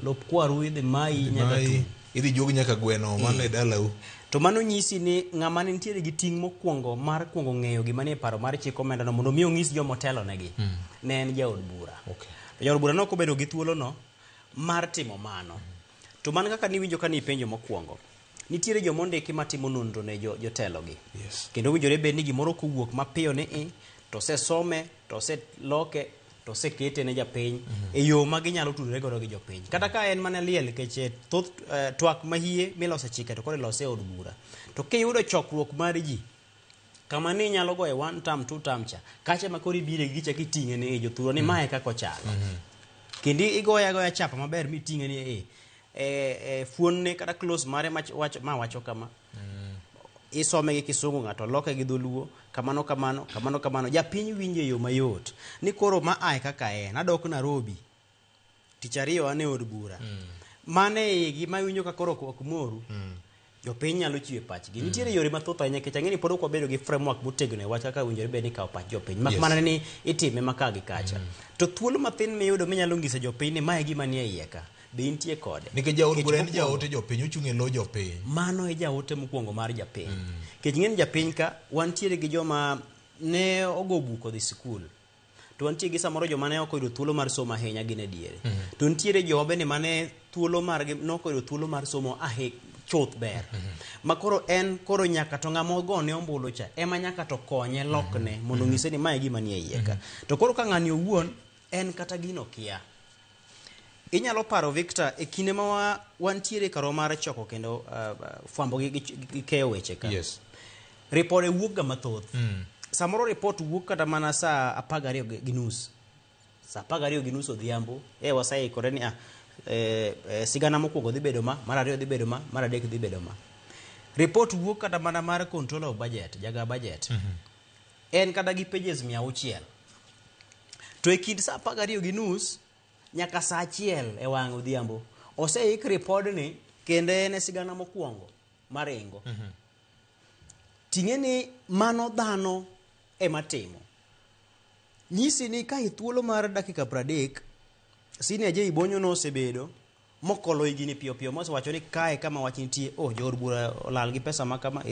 lop kwaru idhi mai nyaka tu idhi jogi nyaka gweno man e dalau to mano nyisi ni ng'ama ne nitiere gi ting' mokwongo mar kwongo ng'eyo gima ne paro mar chik omenda no mondo mi ong'is joma otelo negi ne en jaod bura to jaod bura nok obedo gi thuolo no mar timo mano to man kaka niwinjo ka nipenjo mokwongo nitiere joma ondiki matimo nonro ne jotelogi kendo winjore bed ni gimoro kowuok mapiyo ni to sesome to seloke to sekete ne japiny e yo ma ginyalo tudore godo gi jopiny kata ka en mana liel nikech thoth twak mahie milose chike to koro ilose od bura to kiyudo chokruok mar ji kama ni nyalo goye 1 term 2 term cha kacha ma koro ibire gicha kiting'e ne jothuro ni mae kako chalo kendo igoya chapa maber miting'e ni fuonne kata close mare ma wacho kama isome gi kisungu ng'ato loke gi dholuo kamano japiny winje yo mayot ni koro ma ai kaka en adok Nairobi tich ariyo ane od bura mane gima winjo ka koro ok moru jopiny nyalo chiwe pachgi nitiere yore mathoth ahinya nikech ang'e ni pod ok wabedo gi framework motegno e wach kaka winjore bed ni kawo pach jopiny mak mana ni itime maka gi kacha to thuolo mathin miyudo minyalo ng'iso jopiny ni mae gima nie iye ka be intie kode nikech jaod bura en jaote jopiny ochung' e lo jopiny mano e jaote mokwongo mar japiny nikech ng'eni japiny ka wantiere gi joma ne ogo buko dhi sikul to wantie gi samoro joma ne ok oyudo thuolo mar somo ahinya gin e diere to nitiere jowa bende mane thuolo margi nok oyudo thuolo mar somo chuth ber ma koro en koro nyaka to ng'ama ogone ombulu cha ema nyaka to konye lokne mondo ng'ise ni mae gima nie iye ka to koro ka ng'ani owuon en kata gino kia inyalo paro Victor e kinde ma wantiere karo mar choko kendo fwambo gi keyo weche ka ripode wuok ga mathoth samoro report wuok kata mana saa 12:30 saa 12:30 odhiambo wasaikore ni sigana mokwongo dhi bedo ma mar ariyo dhi bedo ma mar adek dhi bedo ma report wuok kata mana mar control of budget jaga budget en kata gi pages 600 to e kind saa 12:30 nyaka saa 1 e wang' odhiambo oseik report ni kendo en sigana mokwongo maringo ting'e ni mano dhano ema timo nyisi ni ka ithuolo mar dakika 30 sini aje ibonyo no osebedo mokolo igini piyo mosewacho ni kae kama wach nitie jood bura olal gi pesa makama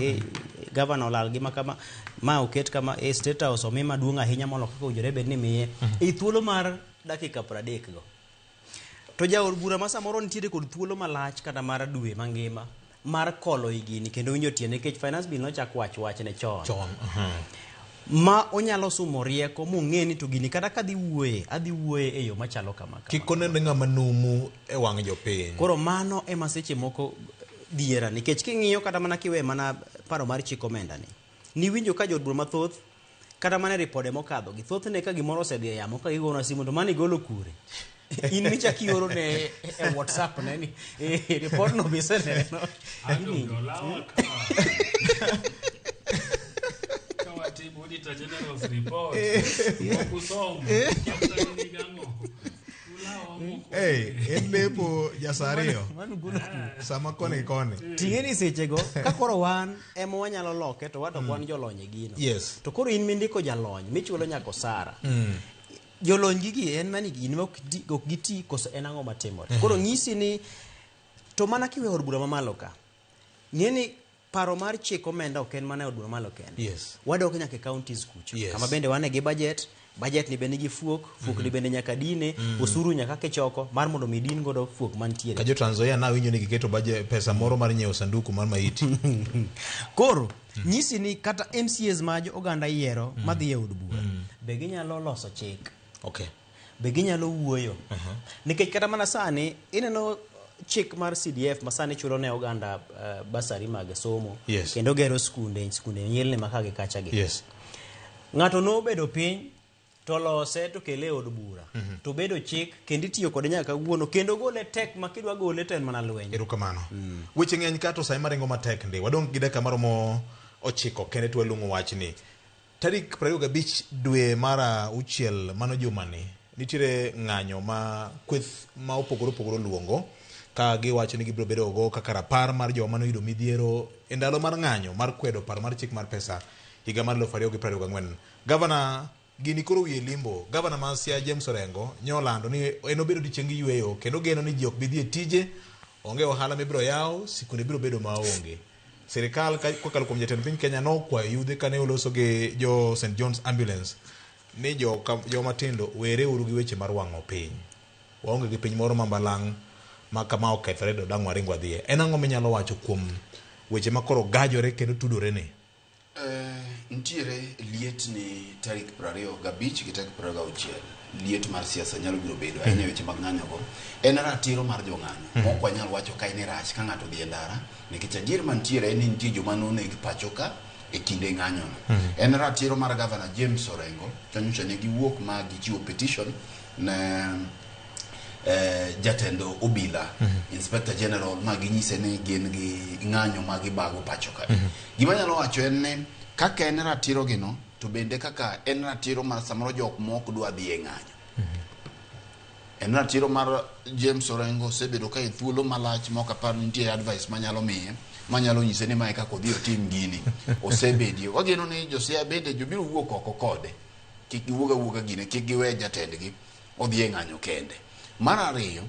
governor olal gi makama ma oket kama state house omi maduong' ahinya molo kaka ujore bed ni miye thuolo mar dakika 30 go to jaod bura ma samoro nitiere kod thuolo malach kata mar dwe mangima mar kolo igini kendo winjo tiende nikech finance bill nochak wach ne chon ma onyalo sumo rieko mong'e ni to gini kata kadhi wuoye e yo machalo kama kik onene ng'ama numu e wang' jopiny koro mano ema seche moko diera nikech king'iyo kata mana kiwe mana paro mar chik omenda ni winjo ka jood bura mathoth kata mana ripode mokadho gi thothne ka gimoro osedhi e yamo ka gigona simu to mani golo kure in michak ioro ne e WhatsApp ne ni report no bise neno Auditor General's report. En lepo jasario sama kone ting'eni sechego ka koro wan ema wanyalo loke to wato kwan jolony e gino to koro in mindiko jalony michulo nyako sara jolony gigi en mani gini ok giti koso en ang'o matimore koro nyisi ni to mana kiwe od bura mamalo ka ng'eni paro mar chik omenda ok en mana od bura malo kende wadok nyaka counties kucho kama bende wane gi budget ni bende gi fuok ni bende nyaka dine osuru nyaka kichoko mar mondo midin godo fuok mantiere ka jo Trans Nzoia na winjo ni giketo budget pesa moro mar nyiewo sanduku mar maiti koro nyisi ni kata MCAs ma oganda yiero madhi e od bura be ginyalo loso chik be ginyalo wuoyo nikech kata mana sani ineno chik mar CDF masani chulo ne oganda basari mag somo kendo gero skunde nyilni makagi kacha gi ng'ato no bedo piny to lose to kele od bura to bedo chik kendo itiyo kode nyaka wuono kendo gole tek makidwa gole ten mana lwenye erokamano weche ng'eny kato sai marengo matek ndi wadong gi dakika maromo 9 kende twelungo wachni tarik 25 dwe mara uchiel mano jumani nitiere ng'anyo ma kweth ma opogore luongo ka giwacho ni gibiro bedo go kaka rapar mar joma noyudo midhiero e ndalo mar ng'anyo mar kwedo paro mar chik mar pesa higa mar 2024. Gavana gini koro wiye limbo. Gavana ma Siaya James Orengo nyolando ni en obedo dichieng' yweyo kendo geno ni ji ok bi dhi e tije, onge ohala mibiro yawo, sikunde biro bedo maonge. Sirikal kokalo kuom jatend piny Kenya nokwayo yudhe kane oloso gi jo St John's Ambulance ni jo matindo were uru gi weche mar wang'o piny. Waonge gi piny moro mambalang' ma kama okethore do dang' waring wadhiye. En ang'o minyalo wacho kuom weche makoro gajore kendo tudore ne? Ntiere liet ni tarik 25 gi tarik 26 liet mar siasa nyalo biro bedo ahinya weche mag ng'anyo go en ratiro mar jo ng'anyo mok wanyal wacho ka en rach ka ng'ato dhi e ndara nikech adier mantiere en nitie joma nonegi pacho ka e kinde ng'anyo en ratiro mar Gavana James Orengo kanyocha ne giwuok ma gichiwo petition ne jatendo obila Inspector General ma ginyise ni gin gi ng'anyo ma gibago pacho ka gima nyalo wacho en ne kaka en ratiro gino to bende kaka en ratiro mar samoro jok mok dwa dhi e ng'anyo en ratiro mar James Orengo sebedo ka thuolo malach mok apar nitie advice manyalo miye manyalo nyise ni mae kaka odhi otim gini osebedio wageno ni Josiaya bende jobiro wuok oko kode kik giwuoga gine kik giwe jatendgi odhi e ng'anyo kende. Mar ariyo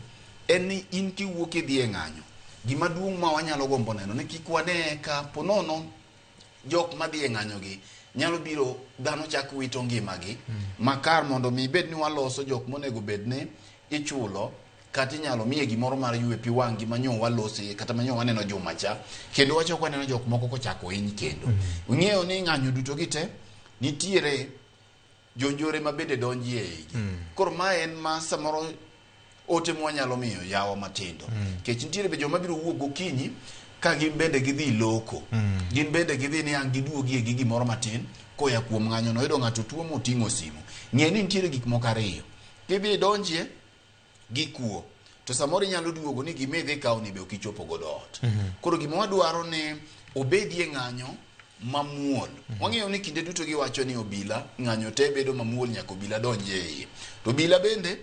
en ni in kiwuok idhi e ng'anyo gima duong' ma wanyalo gombo neno ni kik wane ka ponono jok madhi e ng'anyo gi nyalo biro dhano chak wito ngimagi makar mondo mi bed ni waloso jok monego bed ni ichulo kata inyalo miye gimoro mar ywe pi wang'i manyo walosi kata manyo waneno juma cha kendo wachoko waneno jok moko kochako hiny kendo ung'eyo ni ng'anyo duto gite nitiere jonjore ma bende donji e igi koro ma en ma samoro ote mwanyalo miyo yawa matindo kech nitiere be joma biro wuok gokinyi ka gin bende gidhi loko gin bende gidhi ni ang giduogi e gigi moro matin koya kuom ng'anyo no yudo ng'ato tuo moting'o simu ng'e ni nitiere gik moko ariyo kidhi donjie gi kuo to samoro inyalo duogo ni gimedhi kawo ni be okichopo godo ot koro gima wadwaro ni obedie ng'anyo mamuol wang'eyo ni kinde duto giwacho ni obila ng'anyo te bedo mamuol nyaka obila donjie iye to obila bende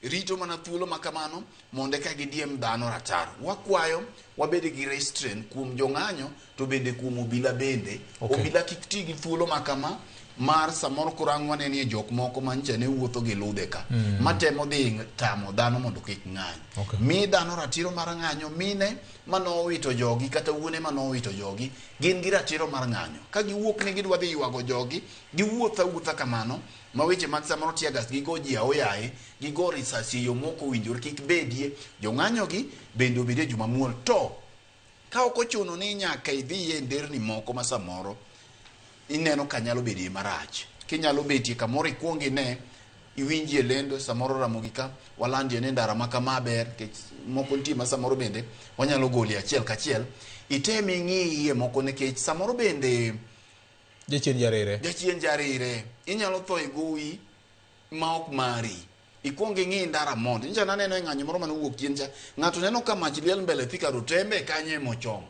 rito mana thuolo makamano monde ka gidiem dhano ratar wakwayo wabede gi restraint kuom jong'anyo to bende kuom obila bende obila kik ti gi thuolo makama mar samoro kurang'wane ni jok moko mancha ne wuotho gi ludhe ka matemo dhi tamo dhano mondo kik ng'anyo mi dhano ratiro mar ng'anyo mine manowito jogi kata wuone manowito jogi gin gi ratiro mar ng'anyo ka giwuok ni gidwa dhi ywago jogi giwuotha kamano ma weche mag samoro tiagas gigo ji aoyaye gigo risasi yo moko winjore kik bedie jong'anyo gi bende obedie jumamuol to ka ok ochuno ni nyaka idhi e nderni moko ma samoro ineno ka nyalo bedie marach kinyalo betie kamoro ikuongi ne iwinjie lendo samoro Ramogi ka walandie ne ndara makamaber moko nitie ma samoro bende wanyalo goli achiel kachiel itemi ng'iye moko nikech samoro bende jachien jarire inyalo tho e gowi ma ok mari ikuongi ng'i ndara mondo inja naneno e ng'anyo moro mane wuok chien cha ng'ato neno ka mach liel mbele thika rutembe kanye mochom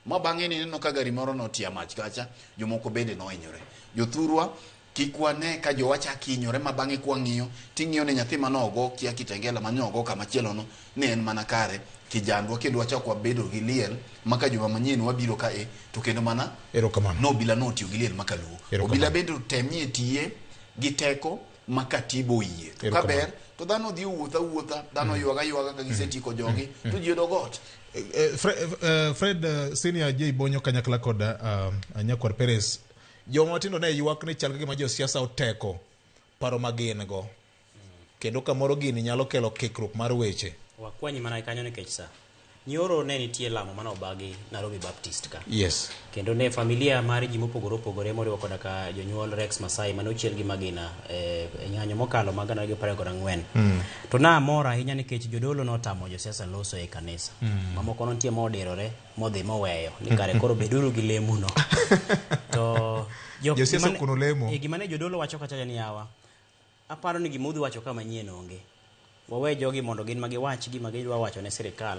ma bang'e ni neno ka gari moro notia mach kacha jomoko bende nohinyore jothurwa kik wane ka jowacha kinyore ma bang'e kwa ng'iyo ting'iyo ne nyathi manogo kia kitengela manyogo kama chielo no ne en mana kare kijandwa kendo wachako wabedo gi liel maka joma manyien wabiro ka to kendo mana erokamano no bila notiyo gi liel makaluo obila bende temie tiye gi teko makatibo yie to kaber to dhano dhi wuotha dhano ywaga ka gisetiko jogi to ji odogot Fred Senior J Bonyo kanyakla kod Nyakwar Perez joma tindo ne ywak ni chal gima jo siasa oteko paro magin go kendo kamoro gini nyalo kelo kikruok mar weche wakwanyi mana kanyo nikech sa nyoro ne nitie lamo mane obagi Nairobi Baptist ka. Yes. Kendo ne familia mar ji mopogore opogore moriwo koda ka jonyuol Rex Masai mane ochiel gi magina ng'anyo mokalo mag 2024. To na mora ahinya nikech jodolo notamo josiasa loso e kanisa. Mamoko nitie modirore modhi moweyo ni kare koro beduru gi lemo no. To josiasa kuno lemo. Gima ne jodolo wacho kacha ni yawa. Aparo ni gimudhi wacho kama nyien onge. Wawe jogi mondo gin magiwach gima gidwa wacho ne sirikal.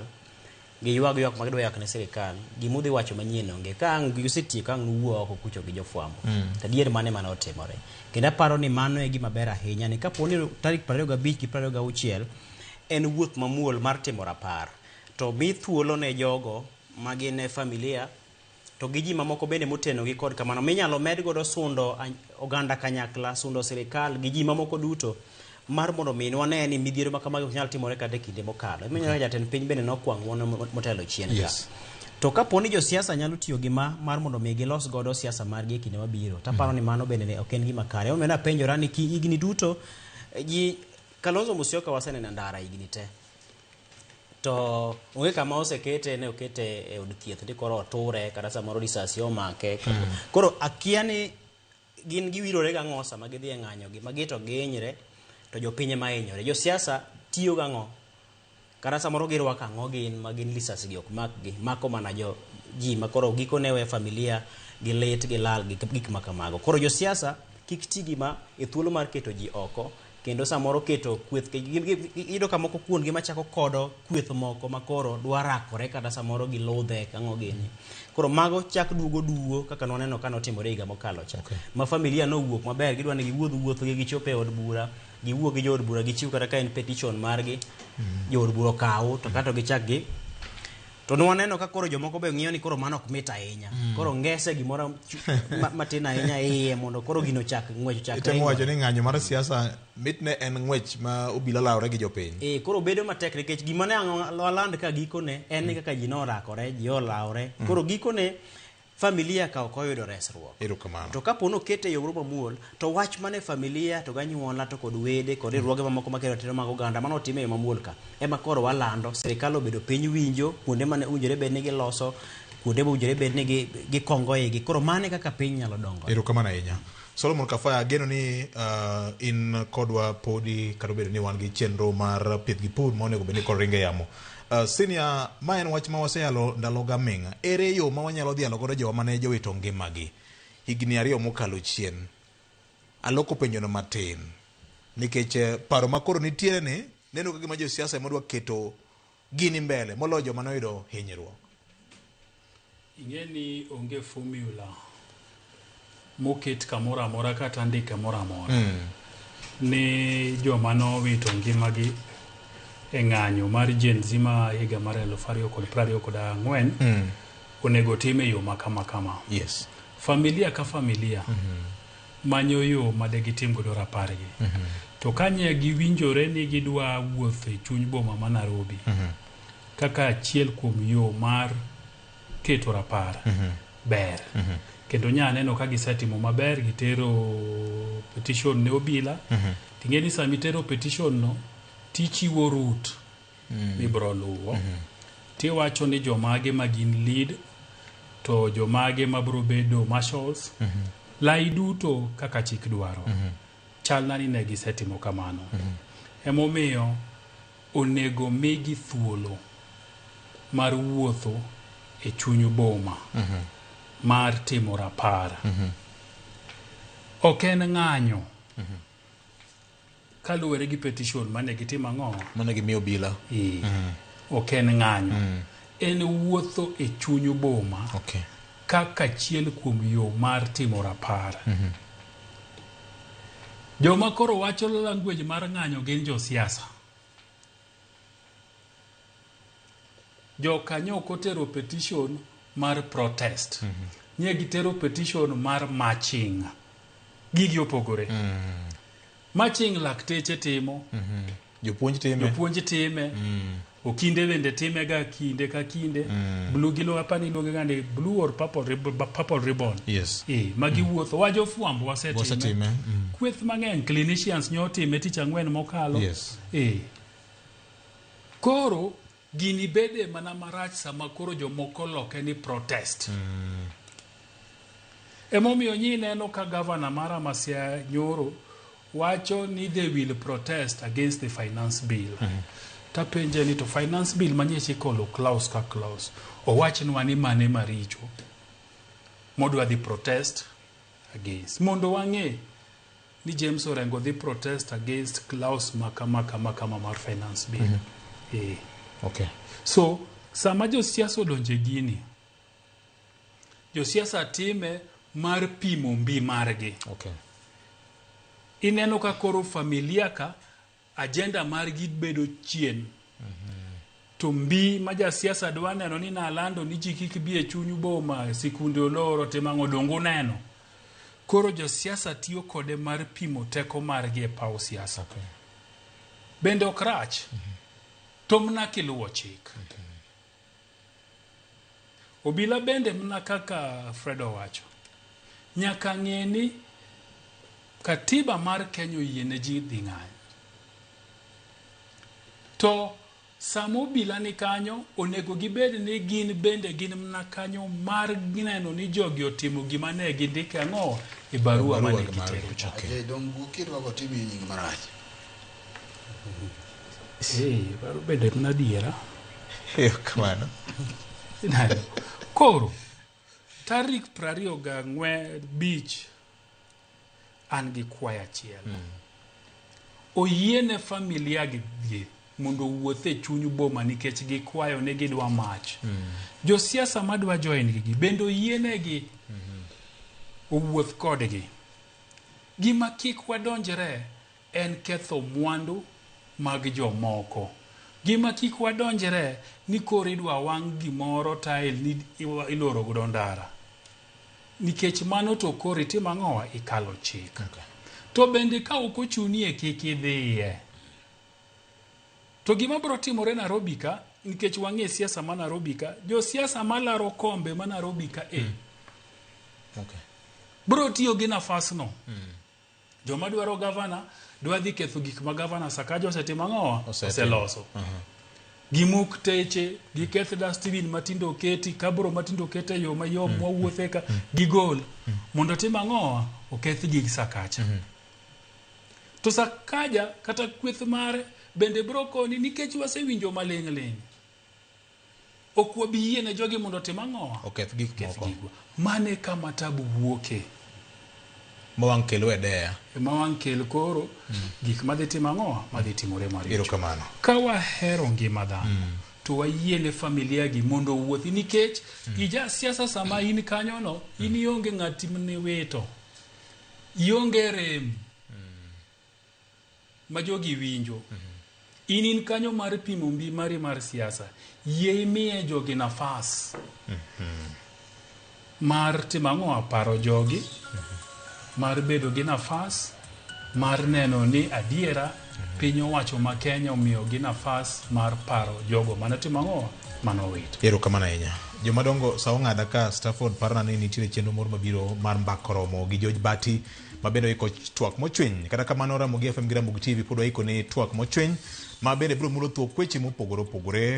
Giyuago yak magidwa yak ne sirikal. Gimudhi wacho manyien onge. Ka ang giseti ka ang nuwo oko kucho gi jofwambo. Tadier mane otimore. Kendo aparo ni mano e gima ber ahinya ni kaponi tarik 25 gi 26 en wuoth mamuol mar timo rapar. To mi thuolo ne jogo magine familia to gi ji mamoko bende moteno gi kod kamano minyalo med godo sundo oganda kanyakla sundo sirikal gi ji mamoko duto mar mondo min wane ni midhiero makamago nyalo timore kade kinde mokalo. Minyalo jatend piny bende nokwang motelo chien ka. To kaponi jo siasa nyalo tiyo gi mar mondo mi gilos godo siasa margi e kinde mabiro. Taparo ni mano bende ok en gima kare. Omena penjora ni higni duto ji Kalonzo Musyoka waseneno ndara higni te. To onge kama osekete ne okete e od thieth ndi koro oture kata samoro risasi omake. Koro akia ni gin giwirore ga ngosa magidhi e ng'anyo gi magito ginyre to jopinye mainyore. Jo siasa tiyo ga ngo. Kata samoro girwaka ngo gin magin risasi gi ok makgi mako mana ji makoro giko ne we familia gi lit gi lal gi gik makamago. Koro jo siasa kik ti gima e thuolo mar keto ji oko kendo samoro keto kweth ido kamoko kuon gi machako kodo kweth moko makoro dwarakore kata samoro gi lodhe kango gini. Koro mago chak duogo kaka noneno ka notimore higa mokalo cha. Ma familia no wuok maber gidwa ni giwuotho gi gichope od bura giwuok gi jo od bura gichiw kata ka en petition margi jo od bura kawo to kata gichak gi to nwaneno ka koro jomoko be ng'iyo ni koro mano ok mit ahinya. Koro ngese gimoro matin ahinya iye mondo koro gino chak ng'wech chak. Itemo wacho ni ng'anyo mar siasa mitne en ng'wech ma obila lawre gi jopiny. Koro bedo matek nikech gima ne waland ka gikone en ni kaka ji norakore ji olawre. Koro gikone familia ka ok oyudo resruok. To kapono kete yo mamuol to wach mane familia to ganyuola to kod wede kod riwruoge mamoko makelo tero mag oganda mano time yo mamuol ka ema koro walando sirikal obedo piny winjo kuonde mane ujore bed ni giloso kuonde ujore bed ni gikongo igi koro mane kaka piny nyalo dongo. Erokamano ahinya. Solomon Kafaya geno ni in kodwa podi kata bedo ni wan gi chenro mar pith gi pur monego bed ni kod ringe yamo. Senior ma en wach ma waseyalo ndalo gaming'a ere yo ma wanyalo dhialo godo jowa mane jowito ngimagi higni 2 mokalo chien. Aloko penjono matin nikech paro makoro nitiere ni neno ka gima jo siasa modwa keto gini mbele molo joma noyudo hinyruok. Ingeni onge formula moket kamoro amora kata andika moro amora ni joma nowito ngimagi e ng'anyo mar Gen Z ma higa mar 2024 onego time yo makama. Yes. Familia ka familia manyo yo madegitim godo rapargi. To kanye giwinjore ni gidwa wuotho e chuny boma ma Nairobi kaka achiel kuom yo mar keto rapar ber. Kendo nyaneno ka gisetimo maber gitero petition ne obila. Tingeni samitero petition no tichiwo route mibro luwo tiwacho ni jomage magin lead to jomage mabro bedo marshals lai duto kaka chik dwaro chalna ni ne gisetimo kamano emomiyo onego migi thuolo mar wuotho e chuny boma mar timo rapar ok en ng'anyo kaluwere gi petition mane gitimo ang'o mane gimiyo bila ok en ng'anyo en wuotho e chuny boma kaka achiel kuom yo mar timo rapar. Joma koro wacho language mar ng'anyo gin jo siasa. Jo kanyo kotero petition mar protest nye gitero petition mar marching gigi opogore. Marching lakteche timo jopuonj time okinde bende time ga kinde ka kinde blue gilo apani luonge gande blue or purple ribbon. Yes. Magi wuotho wajo fuambo wasetime kweth mang'eny clinicians nyotime tich ang'wen mokalo. Yes. Koro gini bede mana marach sama koro jomoko loke ni protest. Emomiyo nyi neno ka governor mara Masia nyoro wacho ni they will protest against the finance bill. Tapenje ni to finance bill manye chikolo clause ka clause. Owachnwa ni mane maricho. Modwa the protest against. Mondo wang'e ni James Orengo the protest against clause makama mar finance bill. Okay. So, sama josiasa odonje gini, josiasa time mar pimo mbi margi. Okay. Ineno ka koro familia ka agenda margi bedo chien. To mbi ma jasiasa dwa neno ni nalando ni ji kik bi e chunyu boma sikunde oloro te mango dongo neno. Koro josiasa tiyo kode mar pimo teko margi e paw siasa. Okay. Bende okrach. To mna kiluwo chik. Obila bende mna kaka Fredo wacho. Nyaka ng'eni katiba mar Kenya yiene ji dhi ng'anyo. To samo obila ni kanyo onego gibed ni gin bende gin mna kanyo mar gineno ni jogi otimo gima ne gindike ang'o e barua mane gitero. Okay. Dongu kirwa go timi nying marach. Baro bende mna diera. Kamano. Koro tarik 24 beach an gi kwaya achiel. Oyiene familia gi dhi mondo wuothe chunyu boma nikech gikwayo ne gidwa mach. Josiasa madwa join gi bendo oyiene gi owuoth kodgi. Gima kik wadonjre en ketho mwandu mag jomoko. Gima kik wadonjre ni koro idwa wang' gimoro tail ni iloro godo ndara. Nikech mano to koro itimo ang'owa ikalo chik. To bende ka ok ochuni e kik idhiye. To gima biro timore Nairobi ka, nikech wang'e siasa ma Nairobi ka, jo siasa malaro kombe ma Nairobi ka biro tiyo gi nafasno. Joma dwaro gavana dwa dhi ketho gik ma gavana Sakaja osetimo ang'owa oseloso. Gimuk teche, giketh dustbin matindo keti, kabro matindo kete yo mayom wawuothe ka gigol mondo tim ang'owa oketh gig Sakaja. To Sakaja kata kweth mare bende biro koni nikech wasewinjo maleng'. Ok wabi yiene jogi mondo tim ang'owa oketh gik moko. Mane kama tabu wuoke. Mawang' kelo edea. Mawang' kel koro gik madhi tim ang'owa madhi timore maricho. Erokamano. Ka wahero ngima dhano to wayiene familia gi mondo wuothi nikech ija siasa sama in kanyono in ionge ng'ati mne weto. Ionge rem. Ma jogi winjo. In kanyo mar pimo mbi mari mar siasa. Yie imiye jogi nafas. Mar timo ang'owa paro jogi. Mar bedo gi nafas. Mar neno ni adiera piny owacho ma Kenya omiyo gi nafas mar paro jogo mana timo ang'owa manowito. Erokamano ahinya. Jomadongo sa ong'ada ka Stafford parna ni nitiere chenro moro mabiro mar mbako romo gi George Bati mabende iko twak mochwiny. Kata kamano Ramogi FM gi Ramogi TV pod waiko ne twak mochwiny mabende biro mulo thuok kweche mopogore opogore.